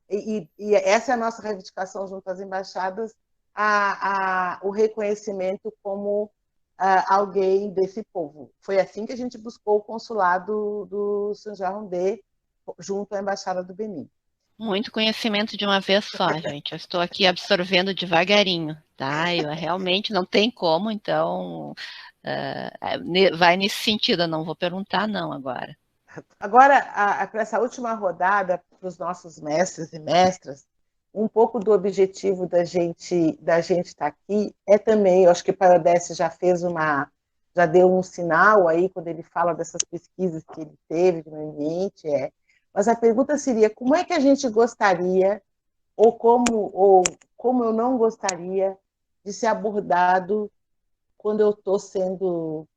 e essa é a nossa reivindicação junto às embaixadas, o reconhecimento como alguém desse povo. Foi assim que a gente buscou o consulado do Saint-Jean-Rondé junto à Embaixada do Benin. Muito conhecimento de uma vez só, gente. Eu estou aqui absorvendo devagarinho, tá? Eu realmente não tem como, então vai nesse sentido. Eu não vão perguntar, não, agora. Agora, para essa última rodada, para os nossos mestres e mestras, um pouco do objetivo da gente estar aqui é também, eu acho que o Paradesse já deu um sinal aí quando ele fala dessas pesquisas que ele teve no ambiente, mas a pergunta seria, como é que a gente gostaria, ou como eu não gostaria de ser abordado quando eu estou sendo,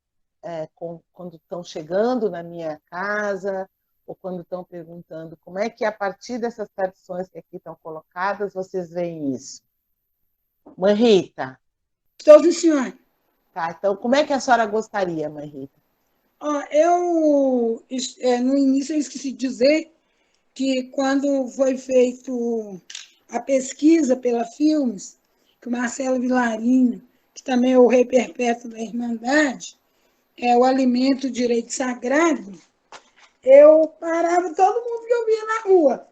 quando estão chegando na minha casa, ou quando estão perguntando como é que, a partir dessas tradições que aqui estão colocadas, vocês veem isso? Mãe Rita. Estou ouvindo, senhora. explicar. Então, como é que a senhora gostaria, mãe Rita? No início eu esqueci de dizer que quando foi feito a pesquisa pela Filmes, que o Marcelo Vilarinho, que também é o rei perpétuo da Irmandade, é o alimento direito sagrado, eu parava todo mundo que eu via na rua.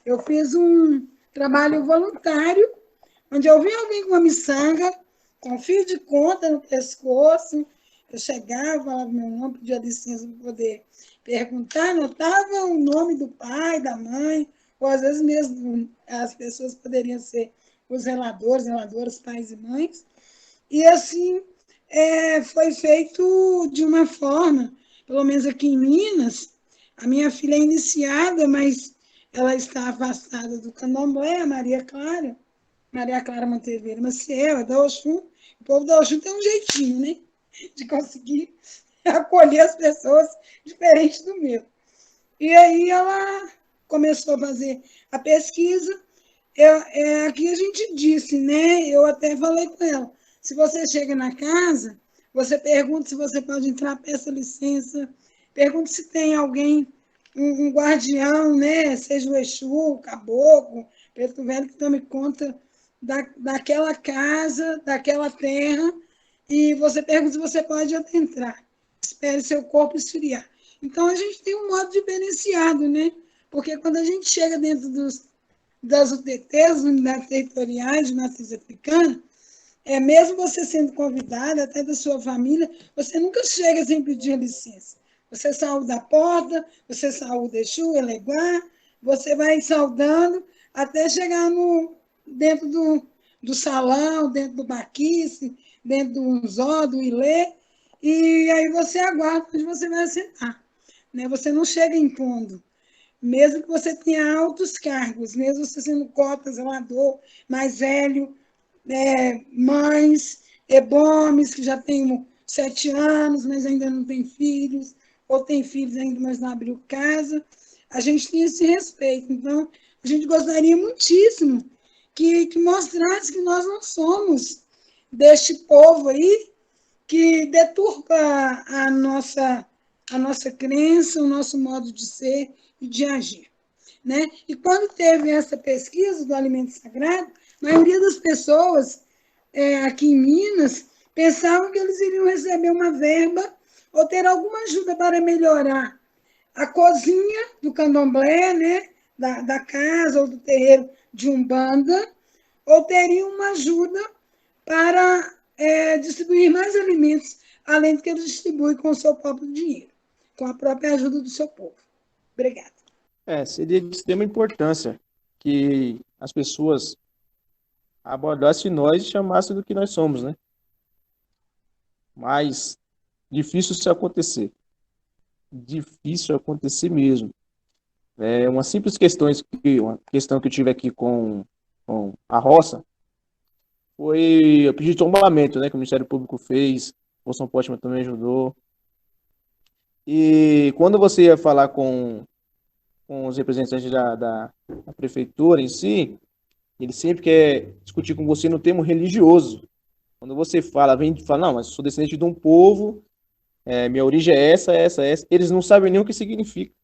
Eu fiz um trabalho voluntário, onde eu via alguém com uma miçanga, com fio de conta no pescoço, eu chegava, falava meu nome, pedia licença para poder perguntar, anotava o nome do pai, da mãe, ou às vezes mesmo as pessoas poderiam ser os zeladoras, pais e mães. E assim foi feito de uma forma, pelo menos aqui em Minas, a minha filha é iniciada, mas ela está afastada do candomblé, a Maria Clara Monteiro Maciel, é da Oxum. O povo da Oxum tem um jeitinho, né? De conseguir acolher as pessoas diferentes do meu. E aí ela começou a fazer a pesquisa. Aqui a gente disse, né? Eu até falei com ela. Se você chega na casa, você pergunta se você pode entrar, peça licença, pergunta se tem alguém, um guardião, né? Seja o Exu, o caboclo, preto velho, que tome conta daquela casa, daquela terra, e você pergunta se você pode adentrar. Espere seu corpo esfriar. Então, a gente tem um modo diferenciado, né? Porque quando a gente chega dentro das UTTs, unidades territoriais de matriz africana, mesmo você sendo convidada, até da sua família, você nunca chega sem pedir licença. Você saúda a porta, você saúda Exu, Eleguá, você vai saudando até chegar dentro do salão, dentro do baquice, dentro do unzó, do ilê, e aí você aguarda onde você vai sentar. Né? Você não chega impondo. Mesmo que você tenha altos cargos, mesmo você sendo cota, zelador, mais velho, mães, ebomes que já têm 7 anos, mas ainda não têm filhos, ou têm filhos ainda, mas não abriu casa. A gente tem esse respeito. Então, a gente gostaria muitíssimo que mostrasse que nós não somos deste povo aí que deturpa a nossa crença, o nosso modo de ser e de agir. Né? E quando teve essa pesquisa do alimento sagrado, a maioria das pessoas aqui em Minas pensavam que eles iriam receber uma verba ou ter alguma ajuda para melhorar a cozinha do candomblé, né? da casa ou do terreiro de Umbanda, ou teriam uma ajuda para distribuir mais alimentos, além do que eles distribuem com o seu próprio dinheiro, com a própria ajuda do seu povo. Obrigada. Seria de extrema importância que as pessoas abordassem nós e chamassem do que nós somos, né? Mas difícil isso acontecer. Difícil acontecer mesmo. Uma simples questão que eu tive aqui com a roça foi o pedido de tombamento, né? Que o Ministério Público fez, o São Pótimo também ajudou. E quando você ia falar com os representantes da prefeitura em si, ele sempre quer discutir com você no termo religioso. Quando você fala, não, mas sou descendente de um povo, minha origem é essa, eles não sabem nem o que significa.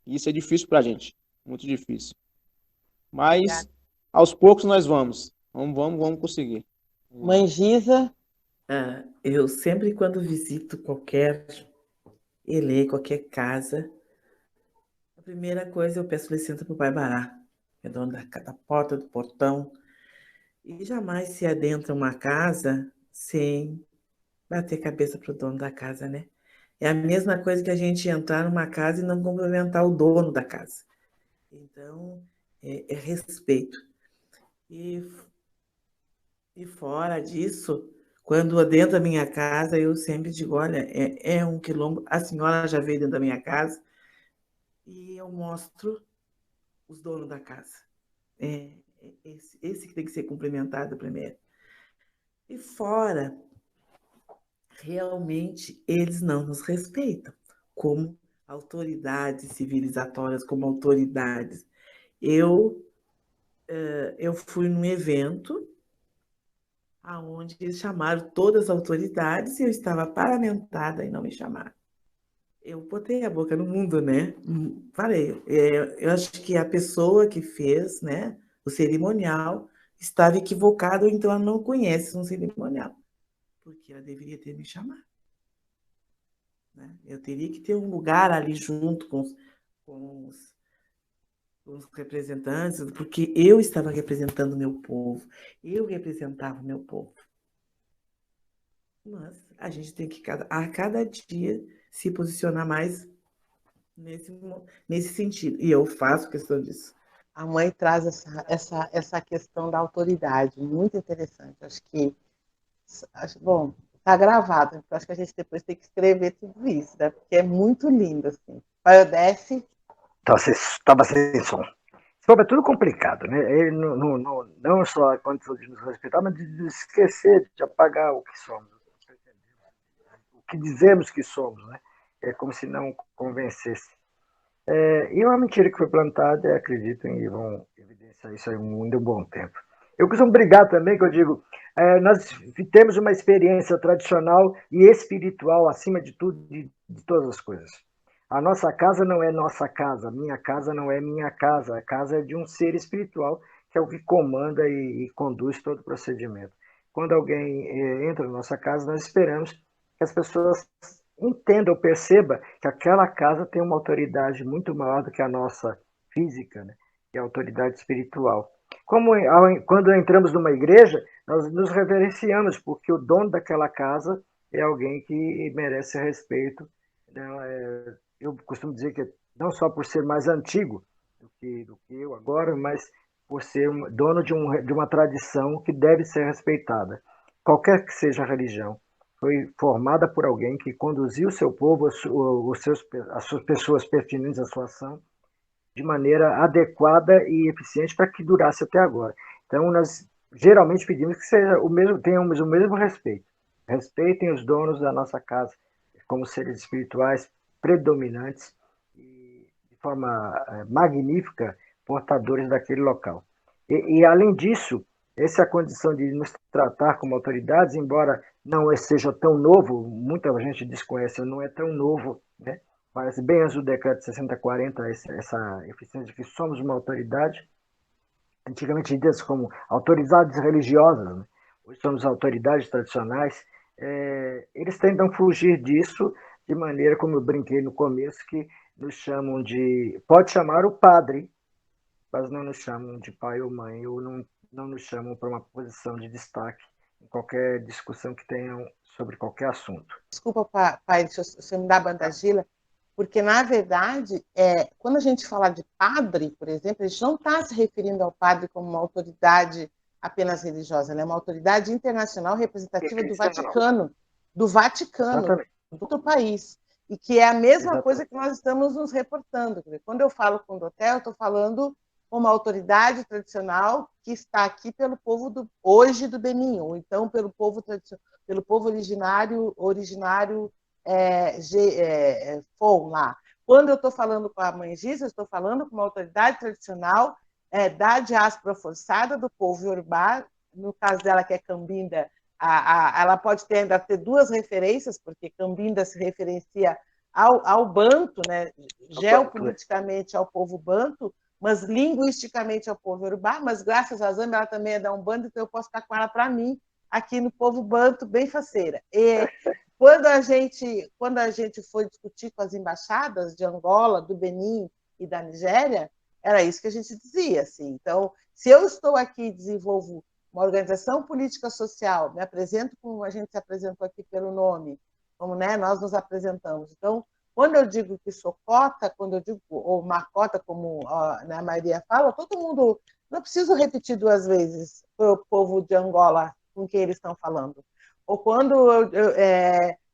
E isso é difícil pra gente, muito difícil. Mas, aos poucos nós vamos conseguir. Mãe Giza? Eu sempre, quando visito qualquer qualquer casa, a primeira coisa eu peço licença para o Pai Bará, que é dono da porta, do portão, e jamais se adentra uma casa sem bater cabeça para o dono da casa, né? É a mesma coisa que a gente entrar numa casa e não cumprimentar o dono da casa. Então, é respeito. E fora disso, quando dentro da minha casa, eu sempre digo, olha, é um quilombo, a senhora já veio dentro da minha casa, e eu mostro os donos da casa. Esse que tem que ser cumprimentado primeiro. E fora, realmente, eles não nos respeitam como autoridades civilizatórias, como autoridades. Eu fui num evento aonde eles chamaram todas as autoridades e eu estava paramentada e não me chamaram. Eu botei a boca no mundo, né? Falei, eu acho que a pessoa que fez, né, o cerimonial estava equivocada, ou então ela não conhece um cerimonial, porque ela deveria ter me chamado, né? Eu teria que ter um lugar ali junto com os representantes, porque eu estava representando o meu povo, eu representava o meu povo. Mas a gente tem que, a cada dia, se posicionar mais nesse sentido. E eu faço questão disso. A mãe traz essa questão da autoridade, muito interessante. Bom, está gravado, então acho que a gente depois tem que escrever tudo isso, né? Porque é muito lindo, assim. Pai Odesse? Estava sem som. É tudo complicado, né? Ele não só a condição de nos respeitar, mas de esquecer, de apagar o que somos, o que dizemos que somos, né? É como se não convencesse. E uma mentira que foi plantada, acreditam, e vão evidenciar isso aí muito bom tempo. Eu costumo brigar também, que eu digo, nós temos uma experiência tradicional e espiritual, acima de tudo, de todas as coisas. A nossa casa não é nossa casa, minha casa não é minha casa, a casa é de um ser espiritual, que é o que comanda e conduz todo o procedimento. Quando alguém entra na nossa casa, nós esperamos que as pessoas entenda ou perceba que aquela casa tem uma autoridade muito maior do que a nossa física, né? Que é a autoridade espiritual. Quando entramos numa igreja, nós nos reverenciamos, porque o dono daquela casa é alguém que merece respeito. Eu costumo dizer que não só por ser mais antigo do que eu agora, mas por ser dono de uma tradição que deve ser respeitada, qualquer que seja a religião. Foi formada por alguém que conduziu o seu povo, as suas pessoas pertinentes à sua ação, de maneira adequada e eficiente para que durasse até agora. Então, nós geralmente pedimos que tenhamos o mesmo respeito. Respeitem os donos da nossa casa como seres espirituais predominantes e, de forma magnífica, portadores daquele local. E além disso, essa é a condição de nos tratar como autoridades, embora não seja tão novo, muita gente desconhece, não é tão novo, né? Parece bem antes do decreto de 6040, essa eficiência de que somos uma autoridade, antigamente ditas como autoridades religiosas, né? Hoje somos autoridades tradicionais. Eles tentam fugir disso de maneira, como eu brinquei no começo, que nos chamam pode chamar o padre, mas não nos chamam de pai ou mãe, ou não nos chamam para uma posição de destaque em qualquer discussão que tenham sobre qualquer assunto. Desculpa, pai, deixa eu me dar a bandagila, porque, na verdade, quando a gente fala de padre, por exemplo, a gente não está se referindo ao padre como uma autoridade apenas religiosa, ela é uma autoridade internacional representativa do Vaticano, Exatamente. do outro país, e que é a mesma Exatamente. coisa que nós estamos nos reportando. Quando eu falo com o Dotel, eu estou falando como uma autoridade tradicional que está aqui pelo povo hoje do Benin, ou então pelo povo originário FON lá. Quando eu estou falando com a Mãe Giza, eu estou falando com uma autoridade tradicional da diáspora forçada do povo iorubá, no caso dela, que é Cambinda, ela pode ainda ter duas referências, porque Cambinda se referencia ao Banto, né? Geopoliticamente ao povo Banto, mas linguisticamente ao povo Iorubá, mas graças a Zâmbia ela também é da Umbanda, então eu posso ficar com ela para mim, aqui no povo Banto, bem faceira. E quando a gente foi discutir com as embaixadas de Angola, do Benin e da Nigéria, era isso que a gente dizia. Assim. Então, se eu estou aqui e desenvolvo uma organização política social, me apresento como a gente se apresentou aqui pelo nome, como nós nos apresentamos. Então, quando eu digo que sou cota, quando eu digo, ou uma cota, como a Maria fala, todo mundo, não preciso repetir duas vezes para o povo de Angola com quem eles estão falando. Ou quando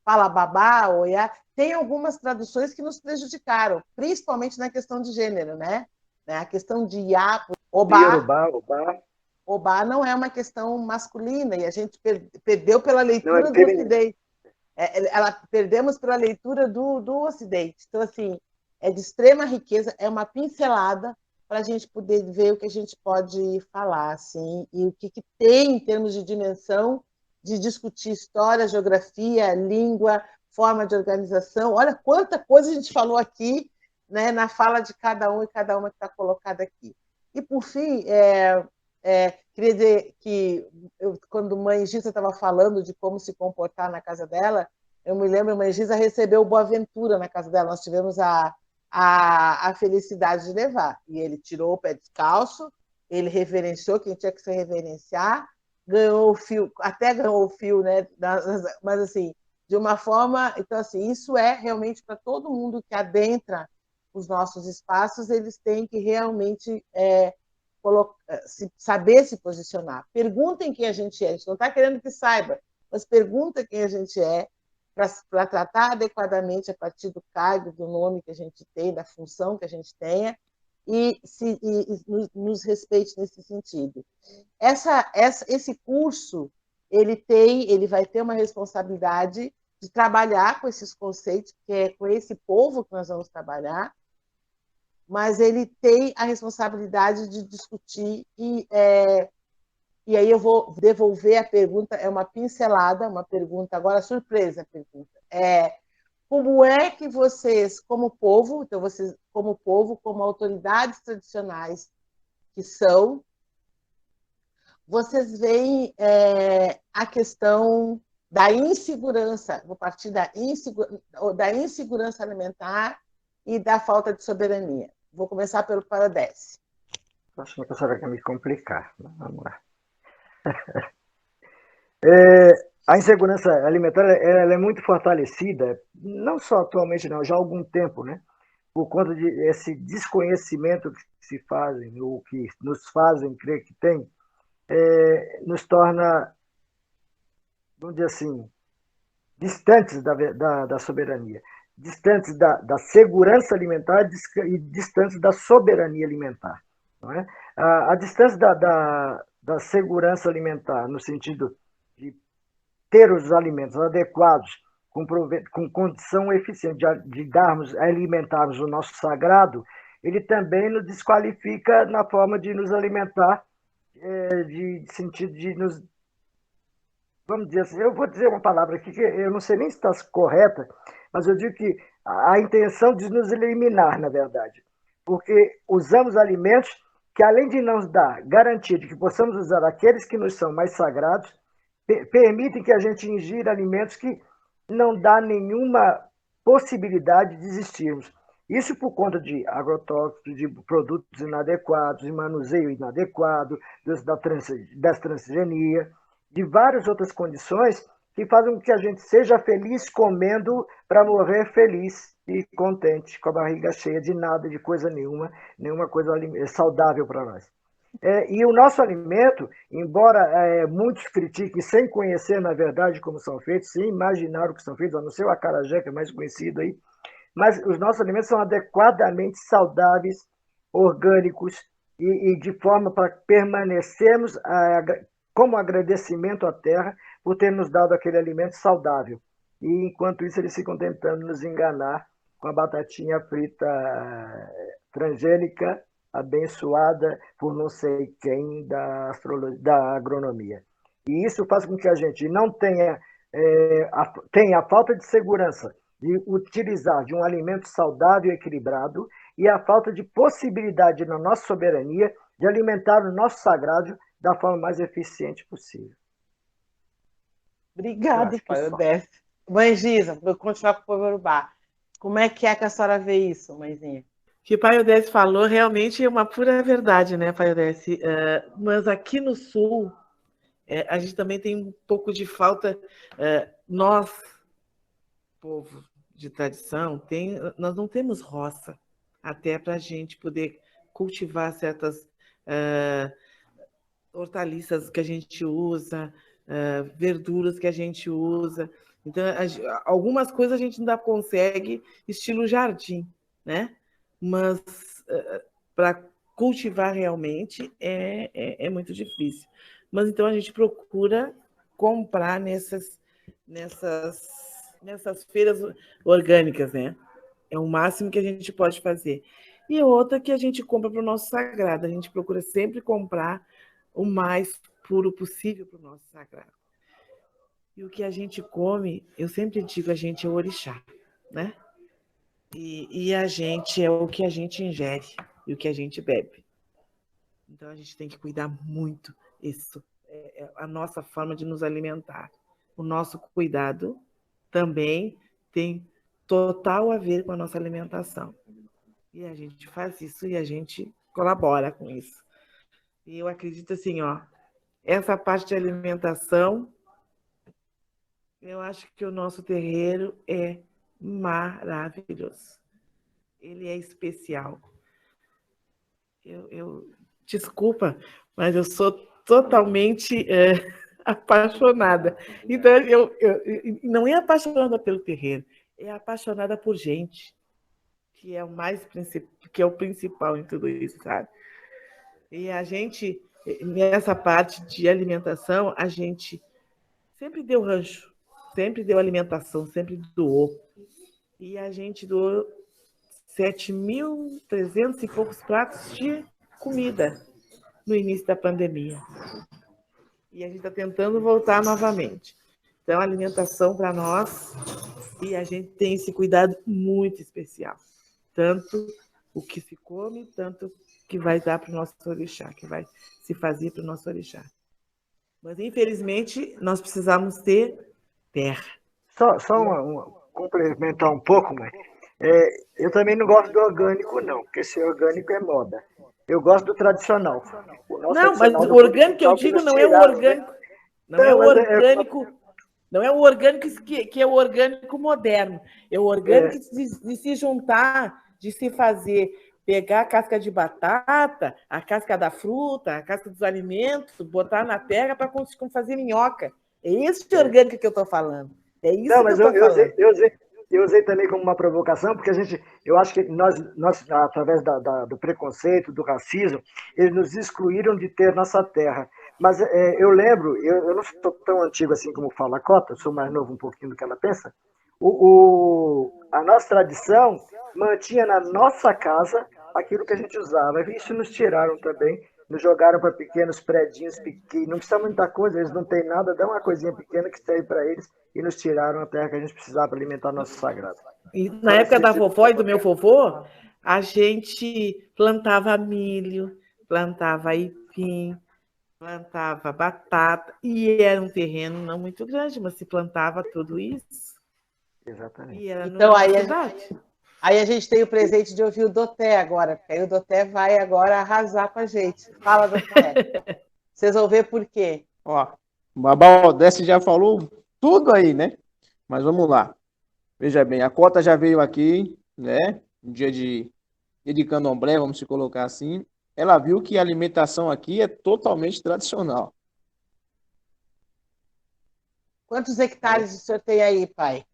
fala babá, ou iá, tem algumas traduções que nos prejudicaram, principalmente na questão de gênero, né? A questão de iá, obá não é uma questão masculina, e a gente perdeu pela leitura do Ocidente. Perdemos pela leitura do Ocidente. Então, assim, é de extrema riqueza, é uma pincelada, para a gente poder ver o que a gente pode falar, assim, e o que tem em termos de dimensão de discutir história, geografia, língua, forma de organização. Olha quanta coisa a gente falou aqui, né, na fala de cada um e cada uma que está colocada aqui. E, por fim, queria dizer que quando a mãe Giza estava falando de como se comportar na casa dela, eu me lembro, a mãe Giza recebeu o Boaventura na casa dela. Nós tivemos a felicidade de levar. E ele tirou o pé descalço, ele reverenciou quem tinha que se reverenciar, ganhou o fio, até ganhou o fio, né? Mas assim, de uma forma. Então, assim, isso é realmente para todo mundo que adentra os nossos espaços, eles têm que realmente saber se posicionar. Perguntem quem a gente é. A gente não está querendo que saiba, mas pergunta quem a gente é, para tratar adequadamente a partir do cargo, do nome que a gente tem, da função que a gente tenha, e nos respeite nesse sentido. Esse curso ele vai ter uma responsabilidade de trabalhar com esses conceitos, que é com esse povo que nós vamos trabalhar, mas ele tem a responsabilidade de discutir e aí eu vou devolver a pergunta, é uma pincelada, uma pergunta, agora surpresa a pergunta. Como é que vocês, como povo, então vocês, como povo, como autoridades tradicionais que são, vocês veem a questão da insegurança, vou partir da insegurança alimentar e da falta de soberania. Vou começar pelo Paradesse. Acho que a professora quer me complicar. Vamos lá. A insegurança alimentar ela é muito fortalecida, não só atualmente, não, já há algum tempo, né? Por conta desse desconhecimento que se fazem, ou que nos fazem crer que tem, nos torna, vamos dizer assim, distantes da soberania, distantes da segurança alimentar e distantes da soberania alimentar. Não é? A distância da segurança alimentar, no sentido de ter os alimentos adequados, com condição eficiente de alimentarmos o nosso sagrado, ele também nos desqualifica na forma de nos alimentar, de sentido de nos... Vamos dizer assim, eu vou dizer uma palavra aqui que eu não sei nem se está correta, mas eu digo que a intenção de nos eliminar, na verdade, porque usamos alimentos que, além de nos dar garantia de que possamos usar aqueles que nos são mais sagrados, permitem que a gente ingira alimentos que não dá nenhuma possibilidade de existirmos. Isso por conta de agrotóxicos, de produtos inadequados, de manuseio inadequado, das transgenia, de várias outras condições que fazem com que a gente seja feliz comendo para morrer feliz e contente, com a barriga cheia de nada, de coisa nenhuma coisa saudável para nós. E o nosso alimento, embora muitos critiquem sem conhecer, na verdade, como são feitos, sem imaginar o que são feitos, a não ser o acarajé, que é mais conhecido aí, mas os nossos alimentos são adequadamente saudáveis, orgânicos, e de forma para permanecermos como agradecimento à terra por ter nos dado aquele alimento saudável. E, enquanto isso, eles ficam tentando nos enganar com a batatinha frita transgênica, abençoada por não sei quem da agronomia. E isso faz com que a gente não tenha a falta de segurança de utilizar de um alimento saudável e equilibrado e a falta de possibilidade na nossa soberania de alimentar o nosso sagrado da forma mais eficiente possível. Obrigada, Paradesse. Mãe Giza, vou continuar com o povo Yorubá. Como é que a senhora vê isso, mãezinha? O que o Paradesse falou realmente é uma pura verdade, né, Paradesse? Mas aqui no Sul, a gente também tem um pouco de falta. Nós, povo de tradição, nós não temos roça até para a gente poder cultivar certas hortaliças que a gente usa, verduras que a gente usa. Então, algumas coisas a gente ainda consegue estilo jardim, né? Mas para cultivar realmente é muito difícil. Mas então a gente procura comprar nessas feiras orgânicas, né? É o máximo que a gente pode fazer. E outra que a gente compra para o nosso sagrado. A gente procura sempre comprar o mais puro possível para o nosso sagrado. E o que a gente come, eu sempre digo, a gente é o orixá, né? E a gente é o que a gente ingere e o que a gente bebe. Então a gente tem que cuidar muito. Isso é a nossa forma de nos alimentar. O nosso cuidado também tem total a ver com a nossa alimentação. E a gente faz isso e a gente colabora com isso. E eu acredito assim, essa parte de alimentação, eu acho que o nosso terreiro é maravilhoso. Ele é especial. Desculpa, mas eu sou totalmente apaixonada. Então, eu não é apaixonada pelo terreiro, é apaixonada por gente, que é o principal em tudo isso, sabe? E a gente, nessa parte de alimentação, a gente sempre deu rancho, sempre deu alimentação, sempre doou. E a gente doou 7.300 e poucos pratos de comida no início da pandemia. E a gente está tentando voltar novamente. Então, a alimentação para nós, e a gente tem esse cuidado muito especial. Tanto o que se come, tanto que vai dar para o nosso orixá, que vai se fazer para o nosso orixá. Mas, infelizmente, nós precisamos ter terra. Só complementar um pouco, mãe. Eu também não gosto do orgânico, não, porque esse orgânico é moda. Eu gosto do tradicional. Não, mas o orgânico que eu digo não é o orgânico. Não é o orgânico. Não é o orgânico que é o orgânico moderno. É o orgânico de se juntar, de se fazer, pegar a casca de batata, a casca da fruta, a casca dos alimentos, botar na terra para fazer minhoca. É esse orgânico que eu estou falando. É isso que eu estou falando. Eu usei também como uma provocação, porque eu acho que nós através do preconceito, do racismo, eles nos excluíram de ter nossa terra. Mas eu lembro, eu não sou tão antigo assim como fala a Cota, sou mais novo um pouquinho do que ela pensa. A nossa tradição mantinha na nossa casa aquilo que a gente usava. Isso nos tiraram também, nos jogaram para pequenos predinhos pequenos. Não precisa muita coisa, eles não têm nada, dá uma coisinha pequena que serve para eles e nos tiraram a terra que a gente precisava para alimentar nosso sagrado. E na época da vovó e do meu vovô, a gente plantava milho, plantava aipim, plantava batata, e era um terreno não muito grande, mas se plantava tudo isso. Exatamente. Então, aí a gente tem o presente de ouvir o Doté agora, porque aí o Doté vai agora arrasar com a gente. Fala, Doté. Vocês vão ver por quê. Ó, o Babaldesse já falou tudo aí, né? Mas vamos lá. Veja bem, a Cota já veio aqui, né? Um dia de candomblé, vamos se colocar assim. Ela viu que a alimentação aqui é totalmente tradicional. Quantos hectares o senhor tem aí, pai?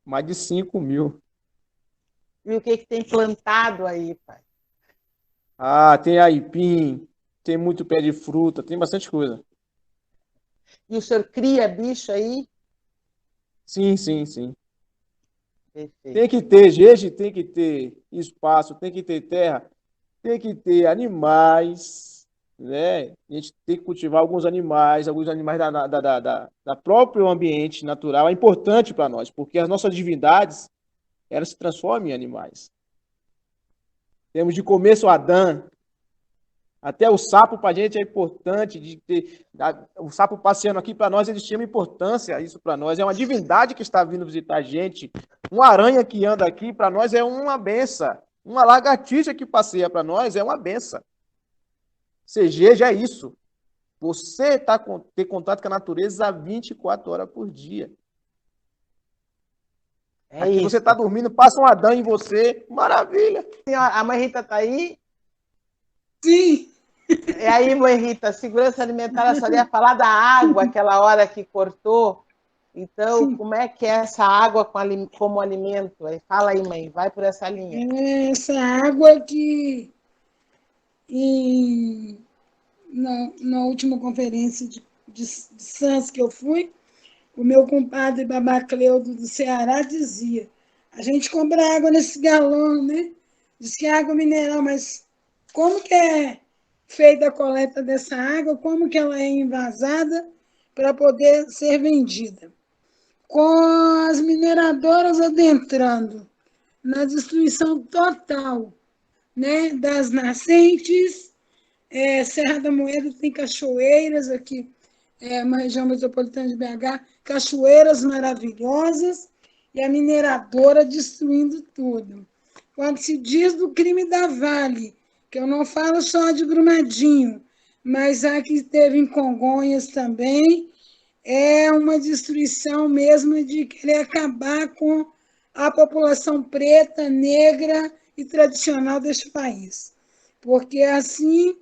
Mais de 5.000. E o que tem plantado aí, pai? Ah, tem aipim, tem muito pé de fruta, tem bastante coisa. E o senhor cria bicho aí? Sim, sim, sim. Perfeito. Tem que ter, gente, tem que ter espaço, tem que ter terra, tem que ter animais, né? A gente tem que cultivar alguns animais da próprio ambiente natural. É importante para nós, porque as nossas divindades, elas se transformam em animais. Temos de começo Adão, até o sapo para a gente é importante, de ter o sapo passeando aqui para nós, eles tinham importância, isso para nós, é uma divindade que está vindo visitar a gente, uma aranha que anda aqui para nós é uma benção, uma lagartixa que passeia para nós é uma benção. Seja é isso, você ter contato com a natureza 24 horas por dia. Aqui isso. Você está dormindo, passa um Adão em você, maravilha. Senhora, a mãe Rita está aí? Sim. E aí, mãe Rita, segurança alimentar, a senhora ia falar da água, aquela hora que cortou. Então, sim. Como é que é essa água como alimento? Fala aí, mãe, vai por essa linha. Essa água que na última conferência de SANS que eu fui, o meu compadre Babacleudo do Ceará dizia, a gente compra água nesse galão, né? Diz que é água mineral, mas como que é feita a coleta dessa água, como que ela é envasada para poder ser vendida? Com as mineradoras adentrando na destruição total, né, das nascentes, Serra da Moeda tem cachoeiras aqui, uma região metropolitana de BH, cachoeiras maravilhosas, e a mineradora destruindo tudo. Quando se diz do crime da Vale, que eu não falo só de Brumadinho, mas a que teve em Congonhas também, é uma destruição mesmo de querer acabar com a população preta, negra e tradicional deste país. Porque assim,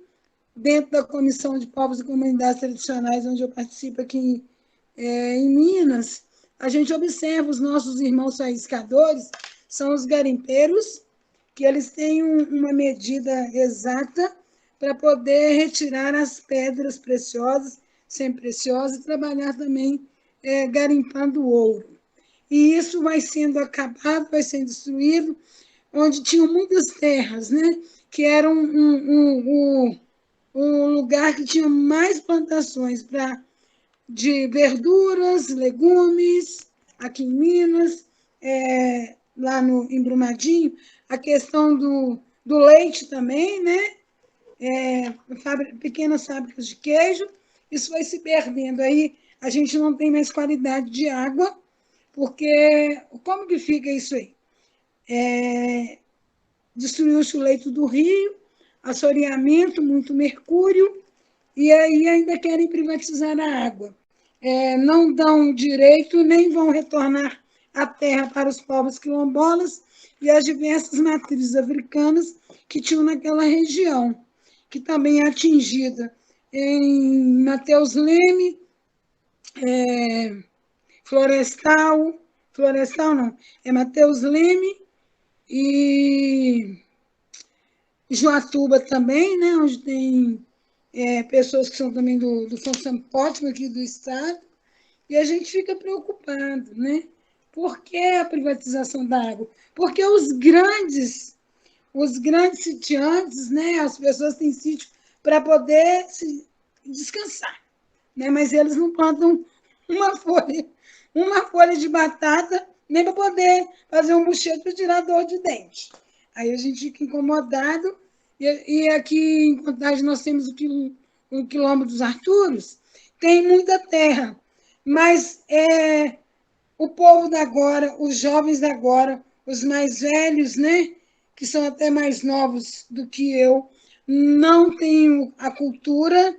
dentro da Comissão de Povos e Comunidades Tradicionais, onde eu participo aqui em Minas, a gente observa os nossos irmãos faiscadores, são os garimpeiros, que eles têm uma medida exata para poder retirar as pedras preciosas, semi-preciosas, e trabalhar também garimpando ouro. E isso vai sendo acabado, vai sendo destruído, onde tinham muitas terras, né? Que era um lugar que tinha mais plantações de verduras, legumes, aqui em Minas, lá em Brumadinho, a questão do leite também, né? Pequenas fábricas de queijo, isso vai se perdendo. Aí a gente não tem mais qualidade de água, porque como que fica isso aí? Destruiu-se o leito do rio, assoreamento, muito mercúrio, e aí ainda querem privatizar a água. Não dão direito, nem vão retornar a terra para os povos quilombolas e as diversas matrizes africanas que tinham naquela região, que também é atingida em Mateus Leme, Florestal não, é Mateus Leme e Joatuba também, né, onde tem pessoas que são também do São Sampótimo aqui do estado, e a gente fica preocupado, né? Por que a privatização da água? Porque os grandes sitiantes, né, as pessoas têm sítio para poder descansar, né? Mas eles não plantam uma folha de batata, nem para poder fazer um bucheiro para tirar dor de dente. Aí a gente fica incomodado, e aqui em Contagem nós temos o Quilombo dos Arturos, tem muita terra, mas o povo da agora, os jovens da agora, os mais velhos, né, que são até mais novos do que eu, não têm a cultura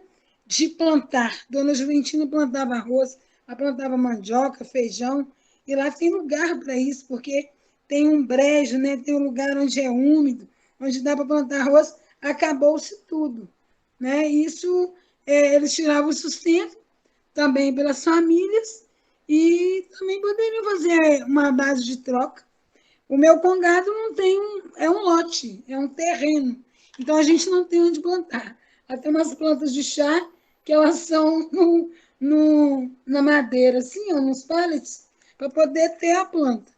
de plantar. Dona Juventina plantava arroz, ela plantava mandioca, feijão, e lá tem lugar para isso, porque tem um brejo, né, tem um lugar onde é úmido, onde dá para plantar arroz, acabou-se tudo, né? Isso, eles tiravam o sustento também pelas famílias e também poderiam fazer uma base de troca. O meu congado não tem é um lote, é um terreno, então a gente não tem onde plantar. Até umas plantas de chá que elas são na madeira, assim, ó, nos pallets, para poder ter a planta.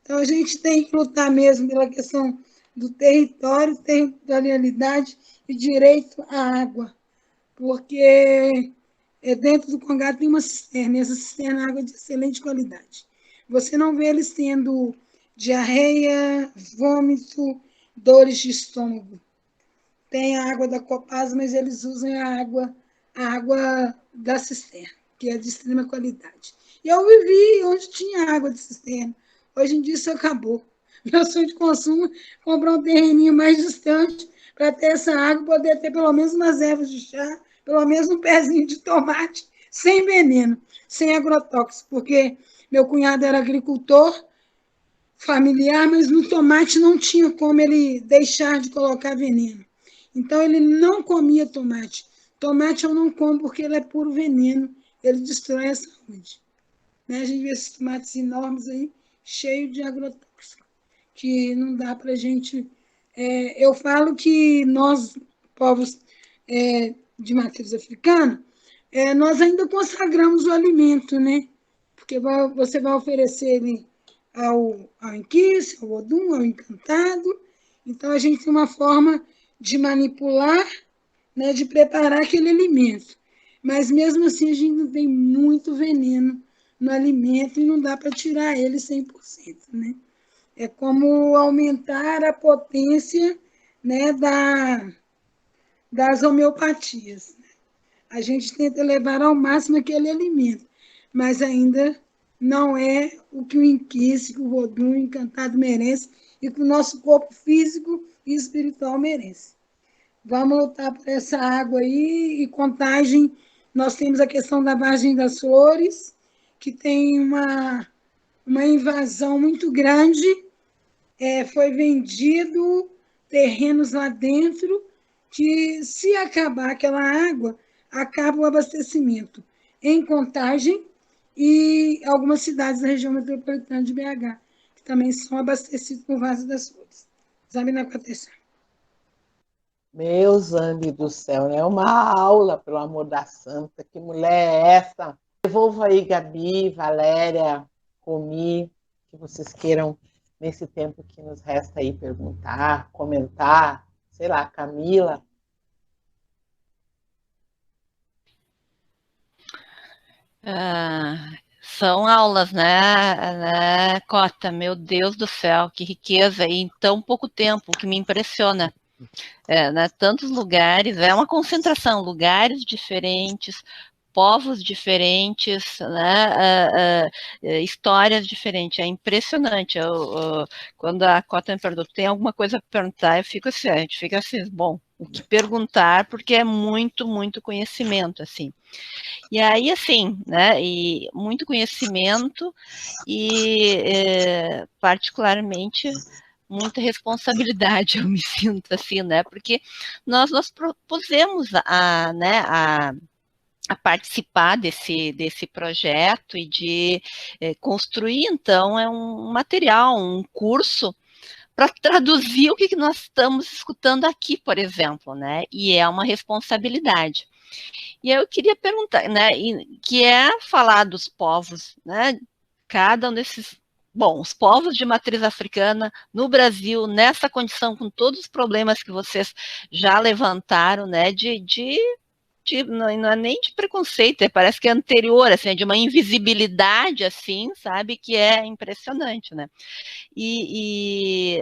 Então, a gente tem que lutar mesmo pela questão do território, territorialidade e direito à água, porque dentro do Congado tem uma cisterna, e essa cisterna é água de excelente qualidade. Você não vê eles tendo diarreia, vômito, dores de estômago. Tem a água da Copasa, mas eles usam a água da cisterna, que é de extrema qualidade. E eu vivi onde tinha água de cisterna. Hoje em dia isso acabou. Meu sonho de consumo é comprar um terreninho mais distante para ter essa água e poder ter pelo menos umas ervas de chá, pelo menos um pezinho de tomate, sem veneno, sem agrotóxico, porque meu cunhado era agricultor familiar, mas no tomate não tinha como ele deixar de colocar veneno. Então, ele não comia tomate. Tomate eu não como porque ele é puro veneno, ele destrói a saúde. Né? A gente vê esses tomates enormes aí, cheios de agrotóxico, que não dá para a gente... eu falo que nós, povos de matriz africana, nós ainda consagramos o alimento, né? Porque você vai oferecer ele ao inquice, ao odum, ao encantado, Então, a gente tem uma forma de manipular, né, de preparar aquele alimento. Mas, mesmo assim, a gente tem muito veneno no alimento e não dá para tirar ele 100%, né? É como aumentar a potência, né, das homeopatias. A gente tenta levar ao máximo aquele alimento, mas ainda não é o que o Inquice, que o Vodun, o Encantado merece e que o nosso corpo físico e espiritual merece. Vamos lutar por essa água aí e Contagem. Nós temos a questão da Vargem das Flores, que tem uma invasão muito grande. Foi vendido terrenos lá dentro, que se acabar aquela água, acaba o abastecimento em Contagem e algumas cidades da região metropolitana de BH, que também são abastecidas por Vargem das Flores. Zabina Quatessá. Meu Zambi do céu, é uma aula, pelo amor da santa. Que mulher é essa? Devolvo aí, Gabi, Valéria, Romi, que vocês queiram, nesse tempo que nos resta aí, perguntar, comentar, sei lá, Camila. São aulas, né, Cota? Meu Deus do céu, que riqueza! E em tão pouco tempo, o que me impressiona. Né, tantos lugares, é uma concentração, lugares diferentes, povos diferentes, né, histórias diferentes, é impressionante. Quando a Cota me perguntou, tem alguma coisa para perguntar, eu fico assim, a gente fica assim, bom, o que perguntar, porque é muito, muito conhecimento, assim. E aí, assim, né, e muito conhecimento e, particularmente, muita responsabilidade, eu me sinto assim, né, porque nós propusemos a participar desse projeto e de construir, então, um material, um curso para traduzir o que nós estamos escutando aqui, por exemplo, né, e é uma responsabilidade. E eu queria perguntar, né, que é falar dos povos, né, cada um desses, bom, os povos de matriz africana no Brasil, nessa condição, com todos os problemas que vocês já levantaram, né, não é nem de preconceito, parece que é anterior, assim, de uma invisibilidade, assim, sabe, que é impressionante, né, e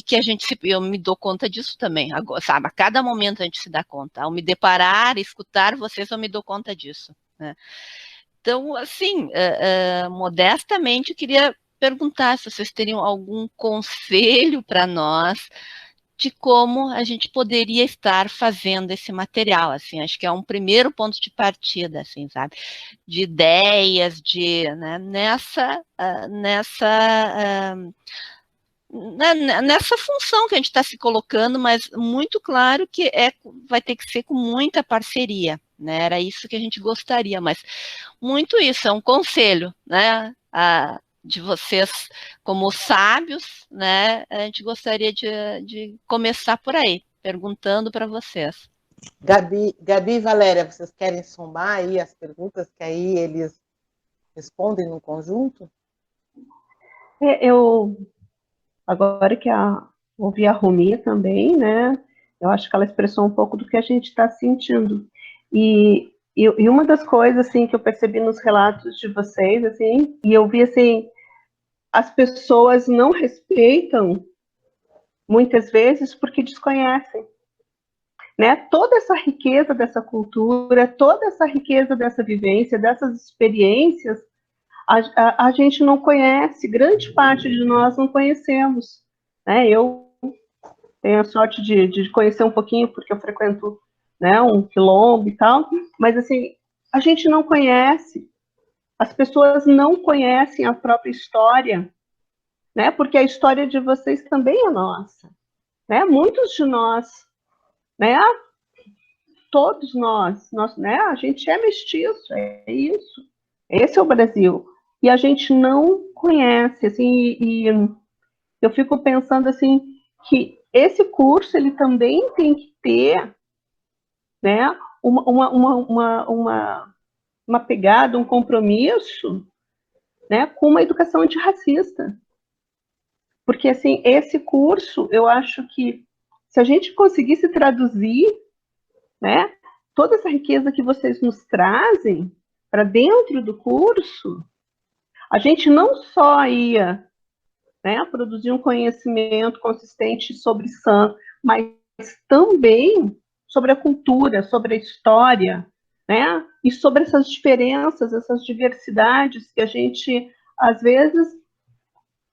que eu me dou conta disso também, agora, sabe, a cada momento a gente se dá conta, ao me deparar, escutar vocês, eu me dou conta disso, né. Então, assim, modestamente, eu queria perguntar se vocês teriam algum conselho para nós de como a gente poderia estar fazendo esse material, assim, acho que é um primeiro ponto de partida, assim, sabe, de ideias, né, nessa função que a gente está se colocando, mas muito claro que vai ter que ser com muita parceria, né, era isso que a gente gostaria, mas muito isso, é um conselho, né, de vocês como sábios, né, a gente gostaria de começar por aí, perguntando para vocês. Gabi e Valéria, vocês querem somar aí as perguntas que aí eles respondem no conjunto? Agora que ouvi a Romi também, né, eu acho que ela expressou um pouco do que a gente está sentindo. E uma das coisas, assim, que eu percebi nos relatos de vocês, assim, e eu vi, assim, as pessoas não respeitam, muitas vezes, porque desconhecem, né? Toda essa riqueza dessa cultura, toda essa riqueza dessa vivência, dessas experiências, a gente não conhece, grande parte de nós não conhecemos, né? Eu tenho a sorte de conhecer um pouquinho, porque eu frequento, né, um quilombo e tal, mas, assim, a gente não conhece, as pessoas não conhecem a própria história, né? Porque a história de vocês também é nossa, né? Muitos de nós, né? Todos nós, né? A gente é mestiço, é isso. Esse é o Brasil. E a gente não conhece, assim, e eu fico pensando, assim, que esse curso, ele também tem que ter, né, uma pegada, um compromisso, né, com uma educação antirracista. Porque, assim, esse curso, eu acho que se a gente conseguisse traduzir, né, toda essa riqueza que vocês nos trazem para dentro do curso, a gente não só ia, né, produzir um conhecimento consistente sobre Sam, mas também sobre a cultura, sobre a história, né, e sobre essas diferenças, essas diversidades que a gente, às vezes,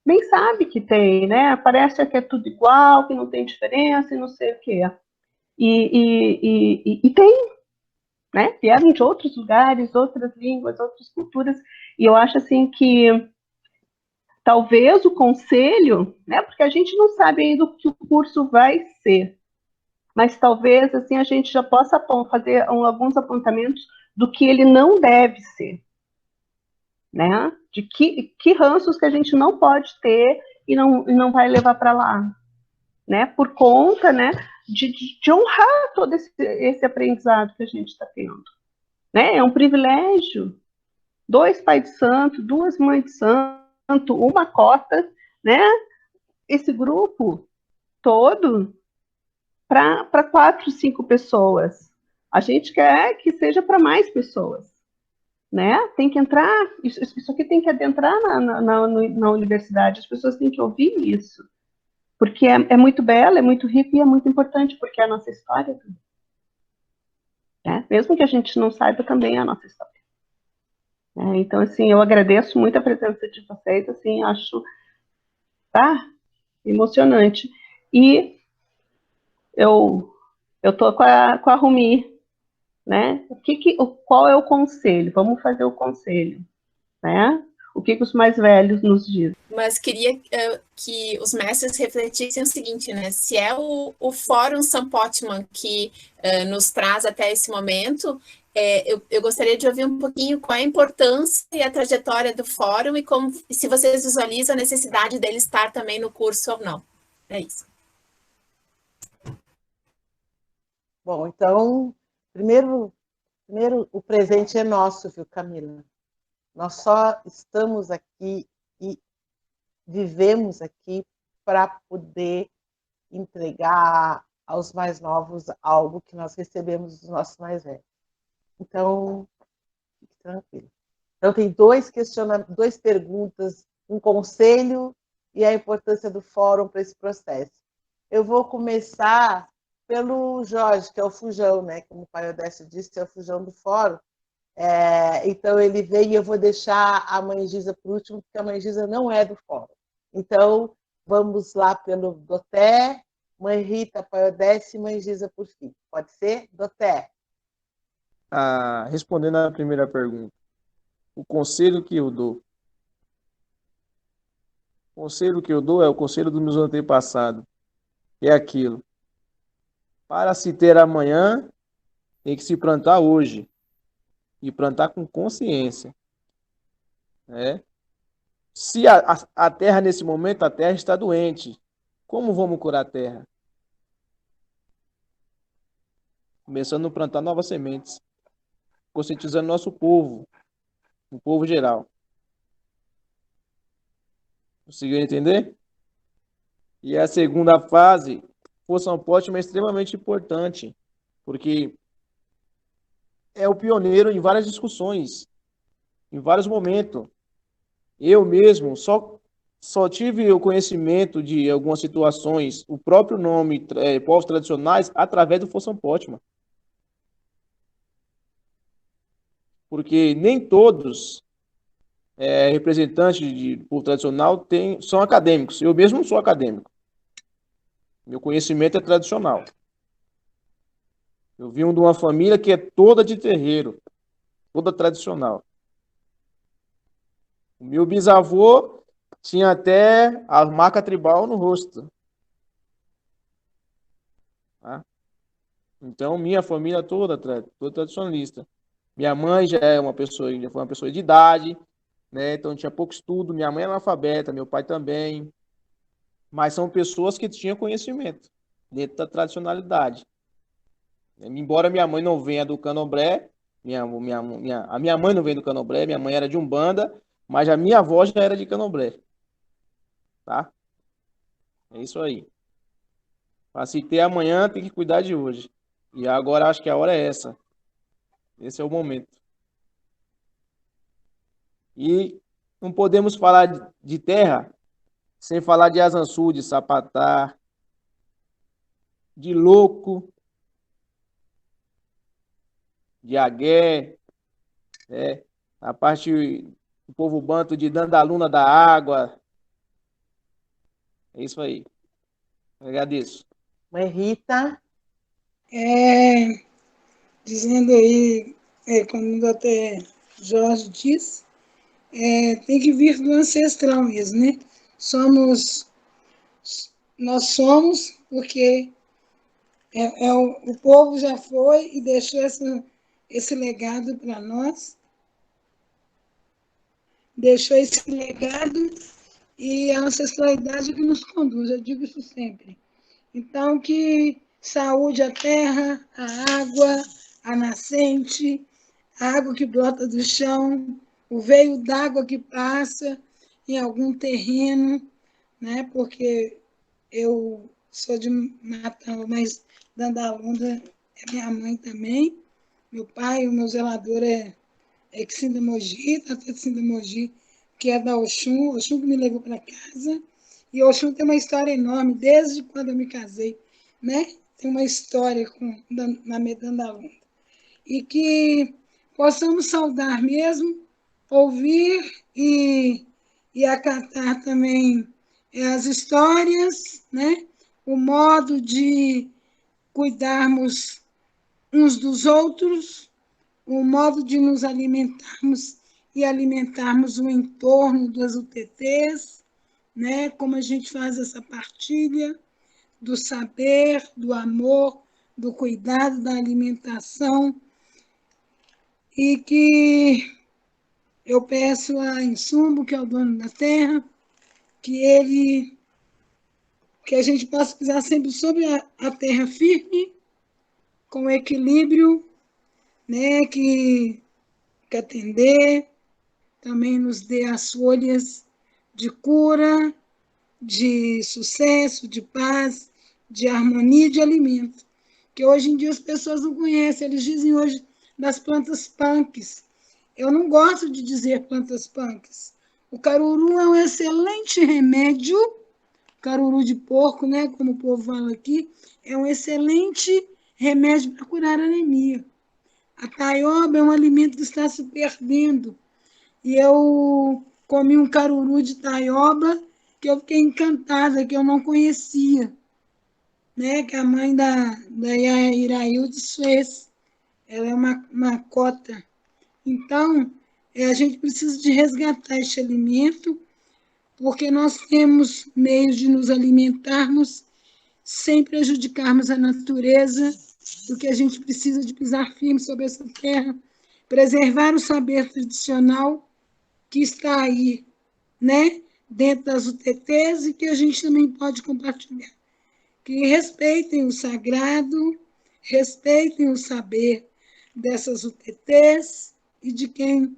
nem sabe que tem, né? Parece que é tudo igual, que não tem diferença e não sei o quê. E tem, né? Vieram de outros lugares, outras línguas, outras culturas, e eu acho assim que talvez o conselho, né? Porque a gente não sabe ainda o que o curso vai ser, mas talvez assim a gente já possa fazer alguns apontamentos do que ele não deve ser, né? De que ranços que a gente não pode ter e não vai levar para lá, né? Por conta, né? De honrar todo esse aprendizado que a gente está tendo, né? É um privilégio. 2 pais de santo, 2 mães de santo, uma cota, né? Esse grupo todo para 4, 5 pessoas. A gente quer que seja para mais pessoas, né? Tem que entrar, isso aqui tem que adentrar na universidade, as pessoas têm que ouvir isso, porque é muito belo, é muito rico e é muito importante, porque é a nossa história, né? Mesmo que a gente não saiba, também é a nossa história. Então, assim, eu agradeço muito a presença de vocês, assim, acho, emocionante. E eu tô com a Rumi, né? Qual é o conselho? Vamos fazer o conselho, né? O que os mais velhos nos dizem? Mas queria que os mestres refletissem o seguinte, né? Se é o Fórum Sam Potman que nos traz até esse momento, eu gostaria de ouvir um pouquinho qual é a importância e a trajetória do Fórum e se vocês visualizam a necessidade dele estar também no curso ou não. É isso. Bom, então, primeiro o presente é nosso, viu, Camila? Nós só estamos aqui e vivemos aqui para poder entregar aos mais novos algo que nós recebemos dos nossos mais velhos. Então, fique tranquilo. Então, tem 2 perguntas, um conselho e a importância do fórum para esse processo. Eu vou começar pelo Jorge, que é o fujão, né? Como o pai Odécio disse, é o fujão do fórum. Então, ele veio e eu vou deixar a mãe Giza por último, porque a mãe Giza não é do fórum. Então, vamos lá pelo Doté, mãe Rita, pai Odécio e mãe Giza por fim. Pode ser? Doté. Respondendo à primeira pergunta, o conselho que eu dou. O conselho que eu dou é o conselho dos meus antepassados. É aquilo. Para se ter amanhã, tem que se plantar hoje. E plantar com consciência. Né? Se a terra, nesse momento, a terra está doente. Como vamos curar a terra? Começando a plantar novas sementes. Conscientizando nosso povo. O povo geral. Conseguiu entender? E a segunda fase, o Sam Potman é extremamente importante. Porque é o pioneiro em várias discussões. Em vários momentos. Eu mesmo só tive o conhecimento de algumas situações, o próprio nome, povos tradicionais, através do Sam Potman. Porque nem todos representantes de povo tradicional são acadêmicos. Eu mesmo não sou acadêmico. Meu conhecimento é tradicional. Eu vim de uma família que é toda de terreiro, toda tradicional. O meu bisavô tinha até a marca tribal no rosto. Tá? Então, minha família toda tradicionalista. Minha mãe já foi uma pessoa de idade, né? Então tinha pouco estudo. Minha mãe é analfabeta, meu pai também. Mas são pessoas que tinham conhecimento dentro da tradicionalidade. Embora minha mãe não venha do candomblé, a minha mãe não vem do candomblé, minha mãe era de Umbanda, mas a minha avó já era de candomblé. Tá? É isso aí. Para se ter amanhã, tem que cuidar de hoje. E agora acho que a hora é essa. Esse é o momento. E não podemos falar de terra sem falar de Azansu, de Sapatá, de Louco, de Agué, a parte do povo banto de Dandaluna da Água. É isso aí. Agradeço. Mãe Rita. Dizendo aí, como o doutor Jorge diz, tem que vir do ancestral mesmo, né? Nós somos porque o povo já foi e deixou esse legado para nós, deixou esse legado e a ancestralidade que nos conduz, eu digo isso sempre. Então, que saúde a terra, a água, a nascente, a água que brota do chão, o veio d'água que passa em algum terreno, né? Porque eu sou de Natal, mas Dandalunda é minha mãe também. Meu pai, o meu zelador é Exinda Mogi, Tata Exinda Mogi, que é da Oxum que me levou para casa. E Oxum tem uma história enorme, desde quando eu me casei, né? Tem uma história na Medandalunda. E que possamos saudar mesmo, ouvir e acatar também as histórias, né? O modo de cuidarmos uns dos outros, o modo de nos alimentarmos e alimentarmos o entorno das UTTs, né? Como a gente faz essa partilha do saber, do amor, do cuidado, da alimentação, e que eu peço a Insumo, que é o dono da terra, que a gente possa pisar sempre sobre a terra firme, com equilíbrio, né? Que atender, também nos dê as folhas de cura, de sucesso, de paz, de harmonia e de alimento. Que hoje em dia as pessoas não conhecem, eles dizem hoje das plantas punks. Eu não gosto de dizer plantas punks. O caruru é um excelente remédio, caruru de porco, né, como o povo fala aqui, é um excelente remédio para curar anemia. A taioba é um alimento que está se perdendo. E eu comi um caruru de taioba que eu fiquei encantada, que eu não conhecia, né? Que a mãe da Iraildes fez. Ela é uma cota. Então, a gente precisa de resgatar este alimento, porque nós temos meios de nos alimentarmos sem prejudicarmos a natureza, do que a gente precisa de pisar firme sobre essa terra, preservar o saber tradicional que está aí, né, dentro das UTTs e que a gente também pode compartilhar. Que respeitem o sagrado, respeitem o saber dessas UTTs e de quem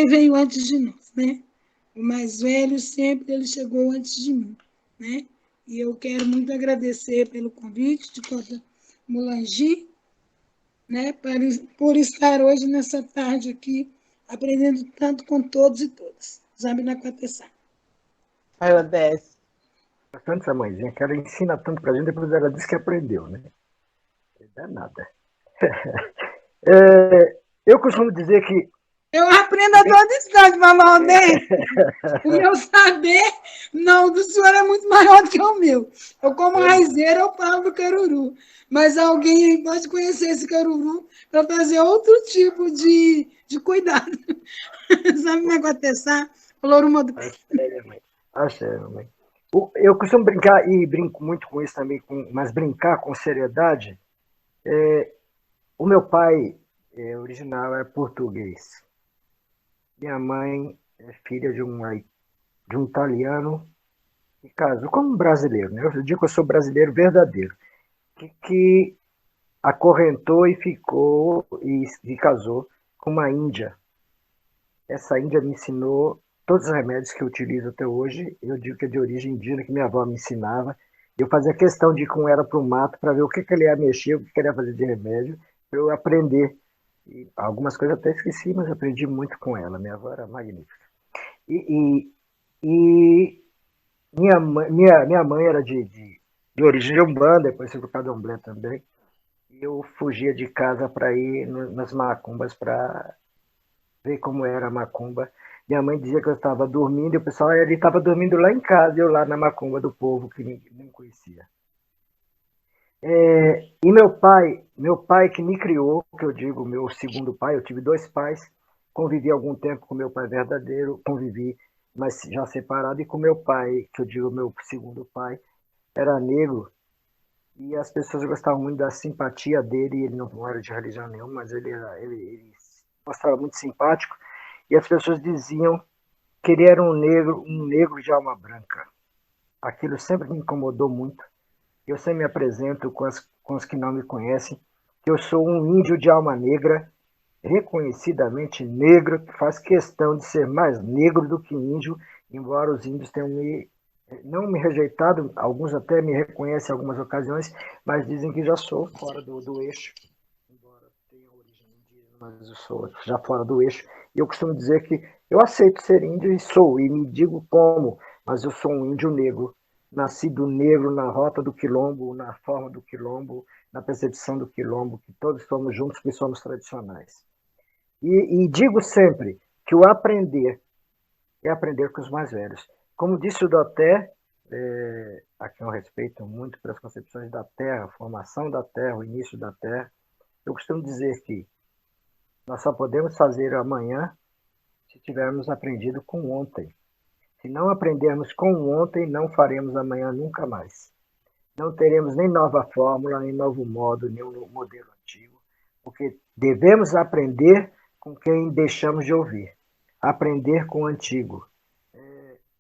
veio antes de nós, né? O mais velho sempre ele chegou antes de mim, né? E eu quero muito agradecer pelo convite de Cota Mulangi, né, por estar hoje nessa tarde aqui, aprendendo tanto com todos e todas. Zabinaquatessá. Aí, Odete. Bastante essa mãezinha, que ela ensina tanto pra gente, depois ela diz que aprendeu, né? Não é nada. Eu costumo dizer que eu aprendo a todo instante, mamãe Odete. O meu saber não, do senhor é muito maior do que o meu. Eu, como raizeira, eu falo do caruru. Mas alguém pode conhecer esse caruru para fazer outro tipo de cuidado. Sabe o negócio dessa? Floruma do pé. Axé, mãe. Eu costumo brincar, e brinco muito com isso também, mas brincar com seriedade. O meu pai original é português. Minha mãe é filha de um italiano que casou como um brasileiro, né? Eu digo que eu sou brasileiro verdadeiro, que acorrentou e ficou e casou com uma índia. Essa índia me ensinou todos os remédios que eu utilizo até hoje, eu digo que é de origem indígena, que minha avó me ensinava. Eu fazia questão de ir com ela para o mato para ver o que ele ia mexer, o que ele ia fazer de remédio, para eu aprender. E algumas coisas eu até esqueci, mas aprendi muito com ela. Minha avó era magnífica. E minha mãe era de origem de Umbanda, depois foi para o Candomblé também. E eu fugia de casa para ir nas macumbas para ver como era a macumba. Minha mãe dizia que eu estava dormindo, e o pessoal ele estava dormindo lá em casa, e eu lá na macumba do povo que nem conhecia. E meu pai que me criou, que eu digo meu segundo pai, eu tive 2 pais, convivi algum tempo com meu pai verdadeiro, convivi, mas já separado, e com meu pai, que eu digo meu segundo pai, era negro, e as pessoas gostavam muito da simpatia dele, ele não era de religião nenhuma, mas ele mostrava muito simpático, e as pessoas diziam que ele era um negro de alma branca. Aquilo sempre me incomodou muito. Eu sempre me apresento com os que não me conhecem, que eu sou um índio de alma negra, reconhecidamente negro, que faz questão de ser mais negro do que índio, embora os índios tenham não me rejeitado, alguns até me reconhecem em algumas ocasiões, mas dizem que já sou fora do eixo, embora tenha origem indígena, mas eu sou já fora do eixo. E eu costumo dizer que eu aceito ser índio e sou, e me digo como, mas eu sou um índio negro, nascido negro na rota do quilombo, na forma do quilombo, na percepção do quilombo, que todos somos juntos, que somos tradicionais. E digo sempre que o aprender é aprender com os mais velhos. Como disse o Doté, a quem eu respeito muito pelas concepções da Terra, a formação da Terra, o início da Terra, eu costumo dizer que nós só podemos fazer amanhã se tivermos aprendido com ontem. Se não aprendermos com ontem, não faremos amanhã nunca mais. Não teremos nem nova fórmula, nem novo modo, nem um modelo antigo, porque devemos aprender com quem deixamos de ouvir. Aprender com o antigo.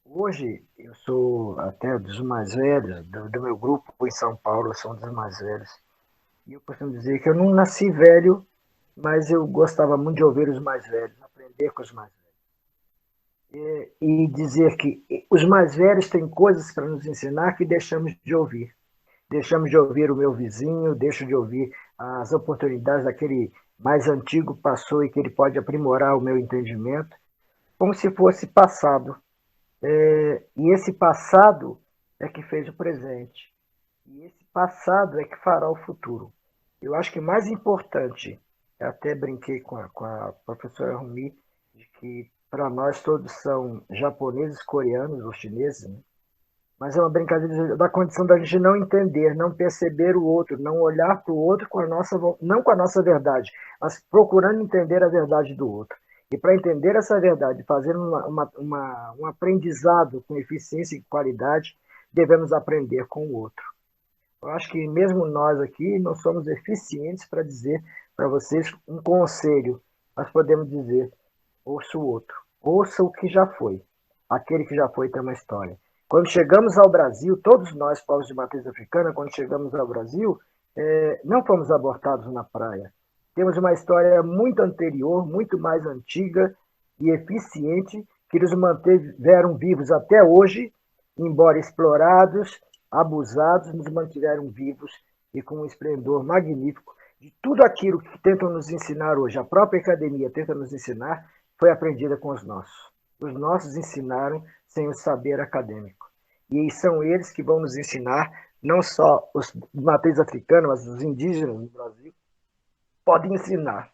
Hoje, eu sou até dos mais velhos, do meu grupo em São Paulo, eu sou um dos mais velhos. E eu costumo dizer que eu não nasci velho, mas eu gostava muito de ouvir os mais velhos, aprender com os mais velhos. E dizer que os mais velhos têm coisas para nos ensinar que deixamos de ouvir. Deixamos de ouvir o meu vizinho, deixo de ouvir as oportunidades daquele mais antigo passou e que ele pode aprimorar o meu entendimento, como se fosse passado. E esse passado é que fez o presente. E esse passado é que fará o futuro. Eu acho que mais importante, eu até brinquei com a professora Rumi, de que para nós todos são japoneses, coreanos ou chineses, né? Mas é uma brincadeira da condição da gente não entender, não perceber o outro, não olhar para o outro não com a nossa verdade, mas procurando entender a verdade do outro. E para entender essa verdade, fazer um aprendizado com eficiência e qualidade, devemos aprender com o outro. Eu acho que mesmo nós aqui não somos eficientes para dizer para vocês um conselho, mas podemos dizer, ouça o outro, ouça o que já foi. Aquele que já foi tem uma história. Quando chegamos ao Brasil, todos nós, povos de matriz africana, quando chegamos ao Brasil, não fomos abortados na praia. Temos uma história muito anterior, muito mais antiga e eficiente, que nos mantiveram vivos até hoje, embora explorados, abusados, nos mantiveram vivos e com um esplendor magnífico. De tudo aquilo que tentam nos ensinar hoje, a própria academia tenta nos ensinar, foi aprendida com os nossos. Os nossos ensinaram sem o saber acadêmico. E são eles que vão nos ensinar, não só os de matriz africana, mas os indígenas no Brasil, podem ensinar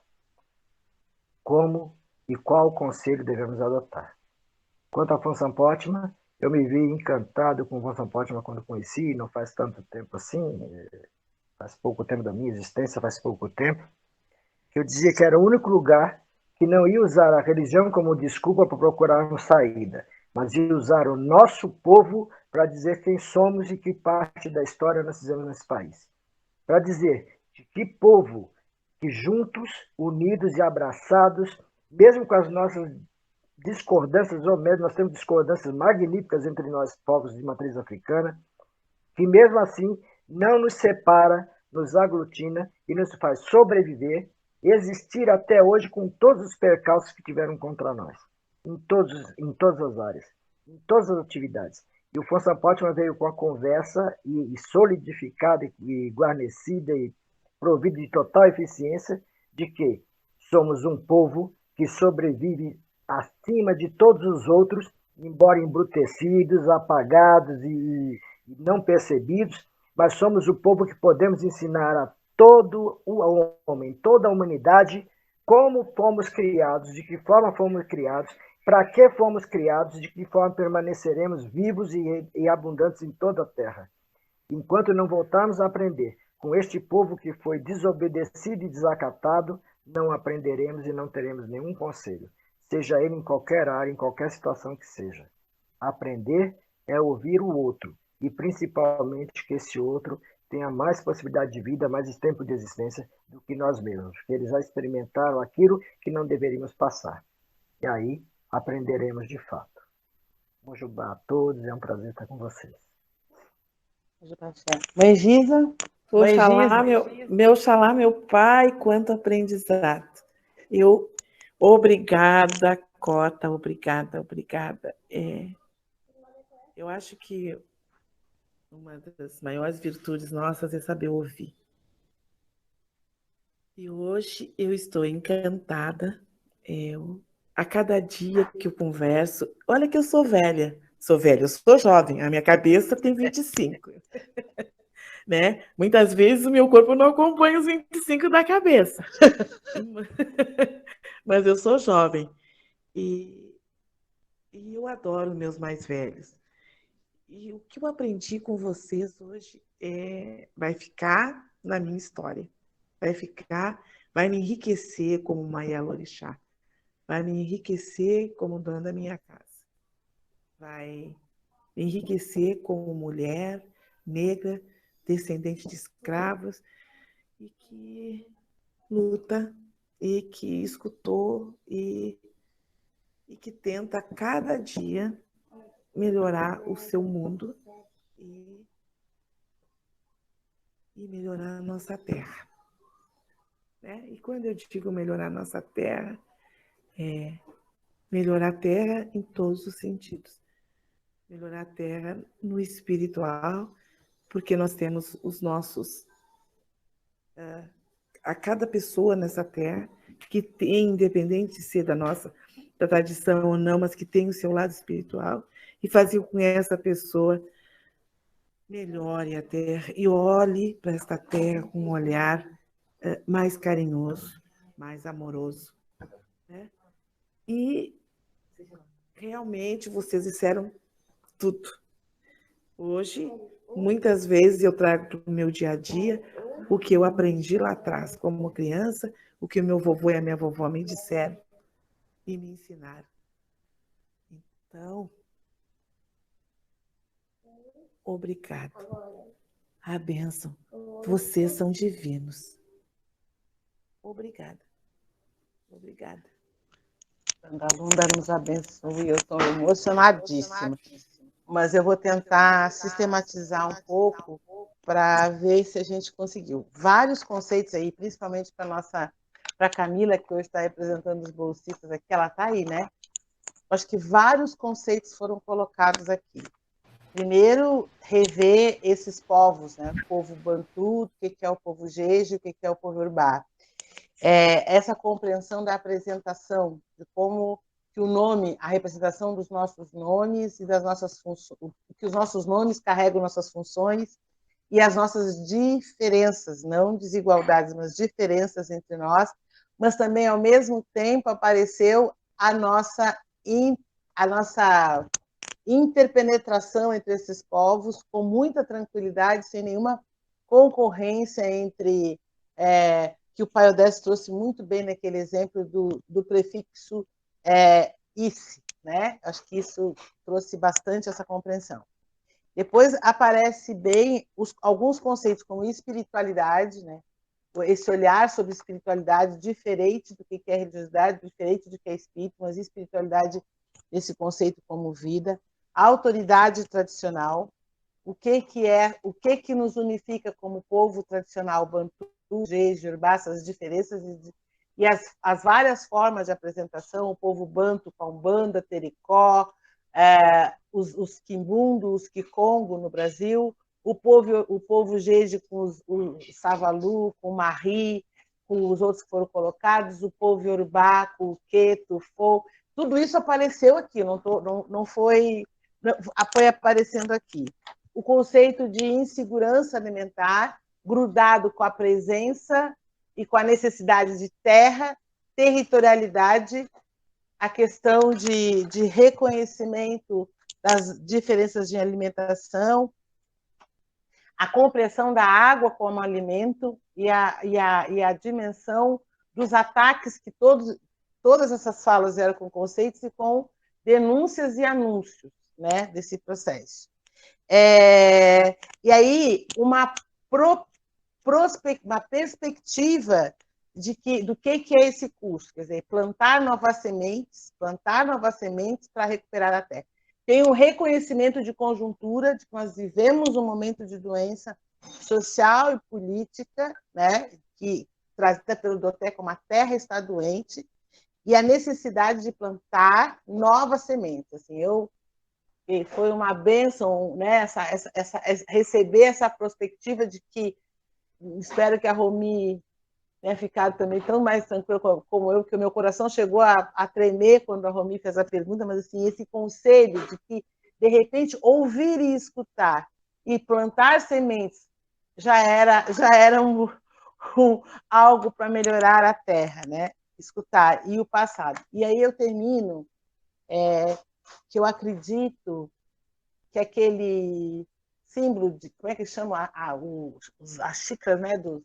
como e qual conselho devemos adotar. Quanto a Afonso Pótima, eu me vi encantado com o Afonso Pótima quando conheci, não faz tanto tempo assim, faz pouco tempo da minha existência, faz pouco tempo, que eu dizia que era o único lugar que não ia usar a religião como desculpa para procurar uma saída, mas ia usar o nosso povo para dizer quem somos e que parte da história nós fizemos nesse país. Para dizer de que povo que juntos, unidos e abraçados, mesmo com as nossas discordâncias, ou mesmo nós temos discordâncias magníficas entre nós, povos de matriz africana, que mesmo assim não nos separa, nos aglutina e nos faz sobreviver, existir até hoje com todos os percalços que tiveram contra nós. em todas as áreas, em todas as atividades. E o Força Pótima veio com a conversa e solidificada e guarnecida e provida de total eficiência de que somos um povo que sobrevive acima de todos os outros, embora embrutecidos, apagados e não percebidos, mas somos o povo que podemos ensinar a todo o homem, toda a humanidade, como fomos criados, de que forma fomos criados, para que fomos criados, de que forma permaneceremos vivos e abundantes em toda a terra. Enquanto não voltarmos a aprender com este povo que foi desobedecido e desacatado, não aprenderemos e não teremos nenhum conselho, seja ele em qualquer área, em qualquer situação que seja. Aprender é ouvir o outro, e principalmente que esse outro tenha mais possibilidade de vida, mais tempo de existência do que nós mesmos, porque eles já experimentaram aquilo que não deveríamos passar. E aí aprenderemos de fato. Mojubá a todos, é um prazer estar com vocês. Mãe Giza? Oxalá, meu pai, quanto aprendizado. Obrigada, Cota, obrigada. Eu acho que uma das maiores virtudes nossas é saber ouvir. E hoje eu estou encantada. A cada dia que eu converso, olha que eu sou velha, eu sou jovem, a minha cabeça tem 25. Né? Muitas vezes o meu corpo não acompanha os 25 da cabeça. Mas eu sou jovem. E eu adoro meus mais velhos. E o que eu aprendi com vocês hoje vai ficar na minha história. Vai me enriquecer como Maialorixá. Vai me enriquecer como dona da minha casa. Vai me enriquecer como mulher negra, descendente de escravos, e que luta, e que escutou, e que tenta cada dia melhorar o seu mundo e melhorar a nossa terra. Né? E quando eu digo melhorar a nossa terra, melhorar a terra em todos os sentidos. Melhorar a terra no espiritual, porque nós temos os nossos... a cada pessoa nessa terra que tem, independente de ser da tradição ou não, mas que tem o seu lado espiritual, e fazer com que essa pessoa melhore a terra e olhe para esta terra com um olhar mais carinhoso, mais amoroso. Né? E realmente vocês disseram tudo. Hoje, muitas vezes eu trago para o meu dia a dia o que eu aprendi lá atrás, como criança, o que o meu vovô e a minha vovó me disseram e me ensinaram. Então, obrigada. A bênção. Vocês são divinos. Obrigada. Andalunda nos abençoe. Eu estou emocionadíssima. Mas eu vou tentar sistematizar um pouco para ver se a gente conseguiu. Vários conceitos aí, principalmente para a Camila, que hoje está representando os bolsistas aqui, ela está aí, né? Acho que vários conceitos foram colocados aqui. Primeiro, rever esses povos, né? O povo Bantu, o que é o povo Jeje, o que é o povo Urubá. Essa compreensão da apresentação, de como que o nome, a representação dos nossos nomes e das nossas funções, que os nossos nomes carregam nossas funções e as nossas diferenças, não desigualdades, mas diferenças entre nós, mas também, ao mesmo tempo, apareceu a nossa interpenetração entre esses povos com muita tranquilidade, sem nenhuma concorrência entre... que o Pai Odés trouxe muito bem naquele exemplo do prefixo "ice", né? Acho que isso trouxe bastante essa compreensão. Depois aparece bem alguns conceitos como espiritualidade, né? Esse olhar sobre espiritualidade diferente do que é religiosidade, diferente do que é espírito, mas espiritualidade, esse conceito como vida, autoridade tradicional, o que nos unifica como povo tradicional Bantu, Jeje, Urubá, essas diferenças e as várias formas de apresentação, o povo banto com a Umbanda, Tericó, os Quimbundo, os Kikongo no Brasil, o povo Jeje com o Savalu, com o Marri, com os outros que foram colocados, o povo Yorubá com o Queto, o Fou, tudo isso apareceu aqui, não foi aparecendo aqui. O conceito de insegurança alimentar, grudado com a presença e com a necessidade de terra, territorialidade, a questão de reconhecimento das diferenças de alimentação, a compreensão da água como alimento e a dimensão dos ataques que todas essas falas eram com conceitos e com denúncias e anúncios, né, desse processo. E aí, uma perspectiva do que é esse curso, quer dizer, plantar novas sementes para recuperar a terra. Tem um reconhecimento de conjuntura, de que nós vivemos um momento de doença social e política, né, que trazida pelo Doté como a terra está doente, e a necessidade de plantar novas sementes. Assim, foi uma bênção, né, receber essa perspectiva de que, espero que a Romy tenha ficado também tão mais tranquila como eu, porque o meu coração chegou a tremer quando a Romy fez a pergunta, mas assim, esse conselho de que, de repente, ouvir e escutar e plantar sementes já era algo para melhorar a terra, né? Escutar, e o passado. E aí eu termino que eu acredito que aquele símbolo de, como é que chama? As xícaras, né, do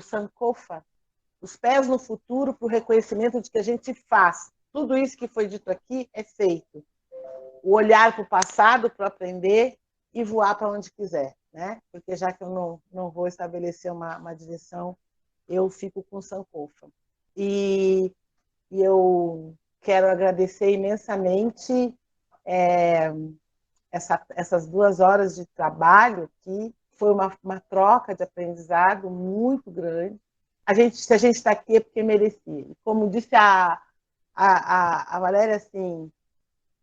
Sankofa, os pés no futuro para o reconhecimento de que a gente faz. Tudo isso que foi dito aqui é feito. O olhar para o passado para aprender e voar para onde quiser, né? Porque já que eu não vou estabelecer uma direção, eu fico com o Sankofa. E eu quero agradecer imensamente essas 2 horas de trabalho, que foi uma troca de aprendizado muito grande. Se a gente está aqui é porque merecia. E como disse a Valéria, assim,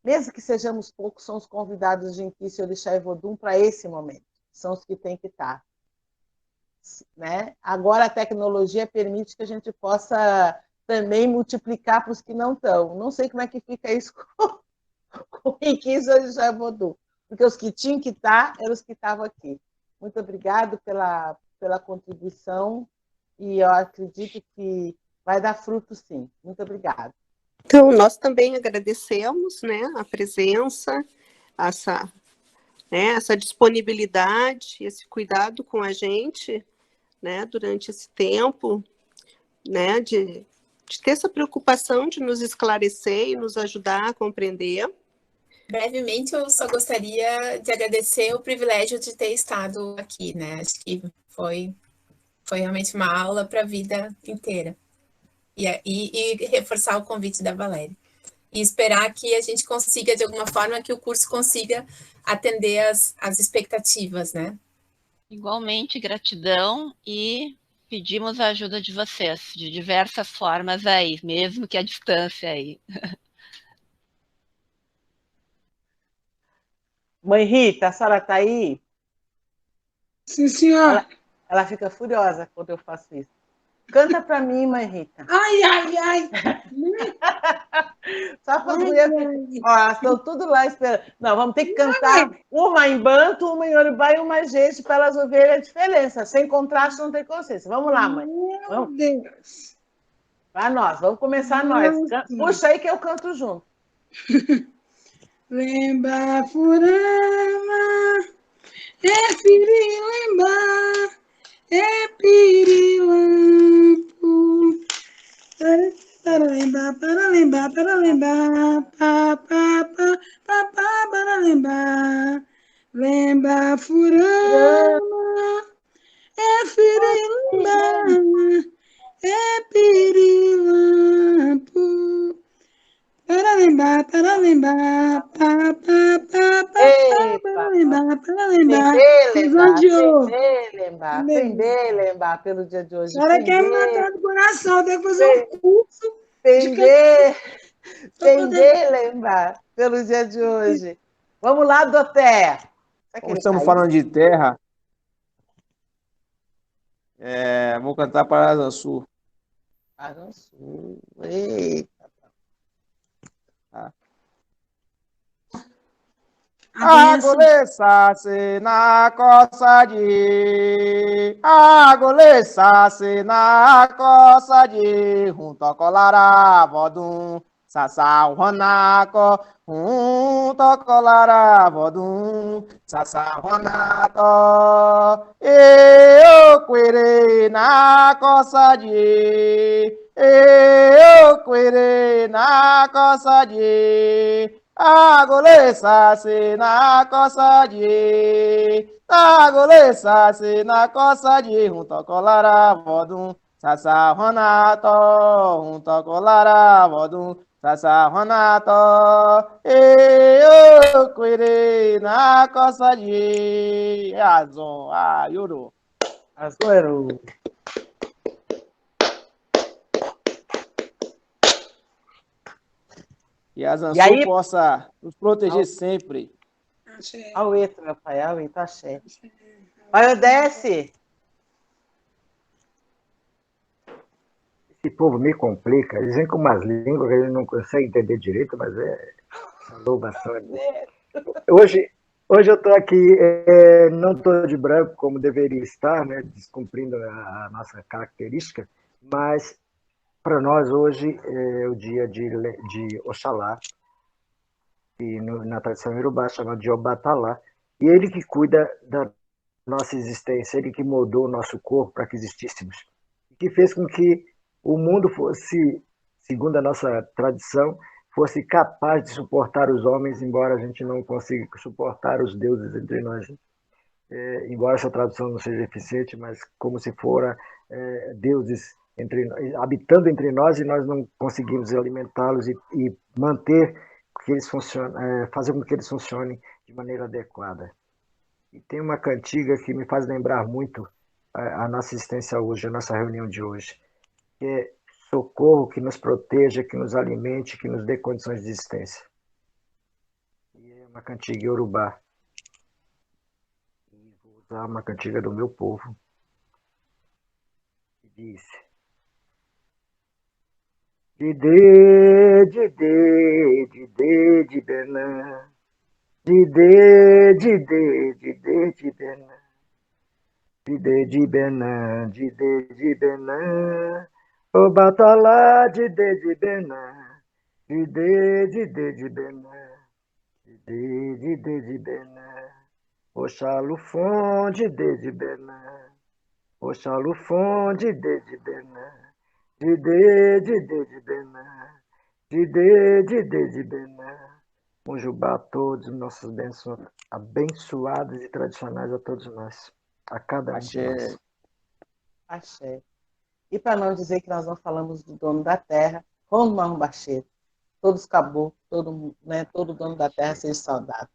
mesmo que sejamos poucos, são os convidados de Inquisi, Orixá e Vodum para esse momento. São os que têm que estar. Né? Agora a tecnologia permite que a gente possa também multiplicar para os que não estão. Não sei como é que fica isso com Inquisi, Orixá e Vodum, porque os que tinham que estar eram os que estavam aqui. Muito obrigado pela contribuição, e eu acredito que vai dar fruto, sim. Muito obrigada. Então, nós também agradecemos, né, a presença, essa disponibilidade, esse cuidado com a gente, né, durante esse tempo, né, de ter essa preocupação de nos esclarecer e nos ajudar a compreender. Brevemente, eu só gostaria de agradecer o privilégio de ter estado aqui, né? Acho que foi realmente uma aula para a vida inteira. E reforçar o convite da Valéria. E esperar que a gente consiga, de alguma forma, que o curso consiga atender as expectativas, né? Igualmente, gratidão, e pedimos a ajuda de vocês, de diversas formas aí, mesmo que à distância aí. Mãe Rita, a senhora está aí? Sim, senhora. Ela fica furiosa quando eu faço isso. Canta para mim, Mãe Rita. Ai, ai, ai. Só para as mulheres. Elas estão tudo lá esperando. Não, vamos ter que cantar uma em banto, uma em Yorubá e uma em Jeje, para elas ouvirem a diferença. Sem contraste não tem consciência. Vamos lá, mãe. Meu Deus. Para nós, vamos começar nós. Puxa aí que eu canto junto. Lemba furama, pirilemba, pirilampo. Para lembrar, pa, para lembrar. Lemba furama, pirilemba, pirilampo. Para lembrar, para lembrar, para lembrar, Lembar, Lembar pelo dia de hoje. A senhora quer matar do coração, tem que fazer um curso Lembar pelo dia de hoje. Vamos lá, Doté. Como estamos falando de terra, vou cantar para Arançu. Arançu, eita. Agolê-se na coça de Agolê-se na coça de Junto colará vodum Sassau Ronaco Junto colará vodum Sassau Ronaco Eu querei na coça de Eu querei na coça de Agolê-se na coça de Agolê-se na coça de Junto colará vodum Sassau Ronato Junto colará vodum Sassau Ronato Eu querei na coça de Azon, Yoro. Azoeiro. E a Zansu possa nos proteger sempre. Aueto, meu pai, aueto, axé. Vai, desce. Esse povo me complica. Eles vêm com umas línguas que a gente não consegue entender direito, mas louvação. Hoje eu estou aqui, não estou de branco como deveria estar, né, descumprindo a nossa característica, mas para nós hoje é o dia de Oxalá, e na tradição iorubá chama de Obatalá, e ele que cuida da nossa existência, ele que moldou o nosso corpo para que existíssemos, que fez com que o mundo fosse, segundo a nossa tradição, fosse capaz de suportar os homens, embora a gente não consiga suportar os deuses entre nós. Embora essa tradução não seja eficiente, mas como se fora deuses habitando entre nós e nós não conseguimos alimentá-los e manter que eles fazer com que eles funcionem de maneira adequada. E tem uma cantiga que me faz lembrar muito a nossa existência hoje, a nossa reunião de hoje, que é socorro, que nos proteja, que nos alimente, que nos dê condições de existência. E é uma cantiga iorubá. E vou usar uma cantiga do meu povo, que diz: Didê, didê, didê, dibenã, didê, didê, didê, dibenã, didê, dibenã, didê, dibenã, Obatalá, didê, dibenã, didê, didê, dibenã, didê, didê, dibenã, Oxalufon, didê, dibenã, Oxalufon, didê, dibenã, didê, didê, dibenã, didê, didê, dibenã. Mojubá a todos, nossas bênçãos abençoadas e tradicionais a todos nós, a cada um de nós. Axé. E para não dizer que nós não falamos do dono da terra, como Marumbaxê, todos acabou, todo dono da terra seja saudável.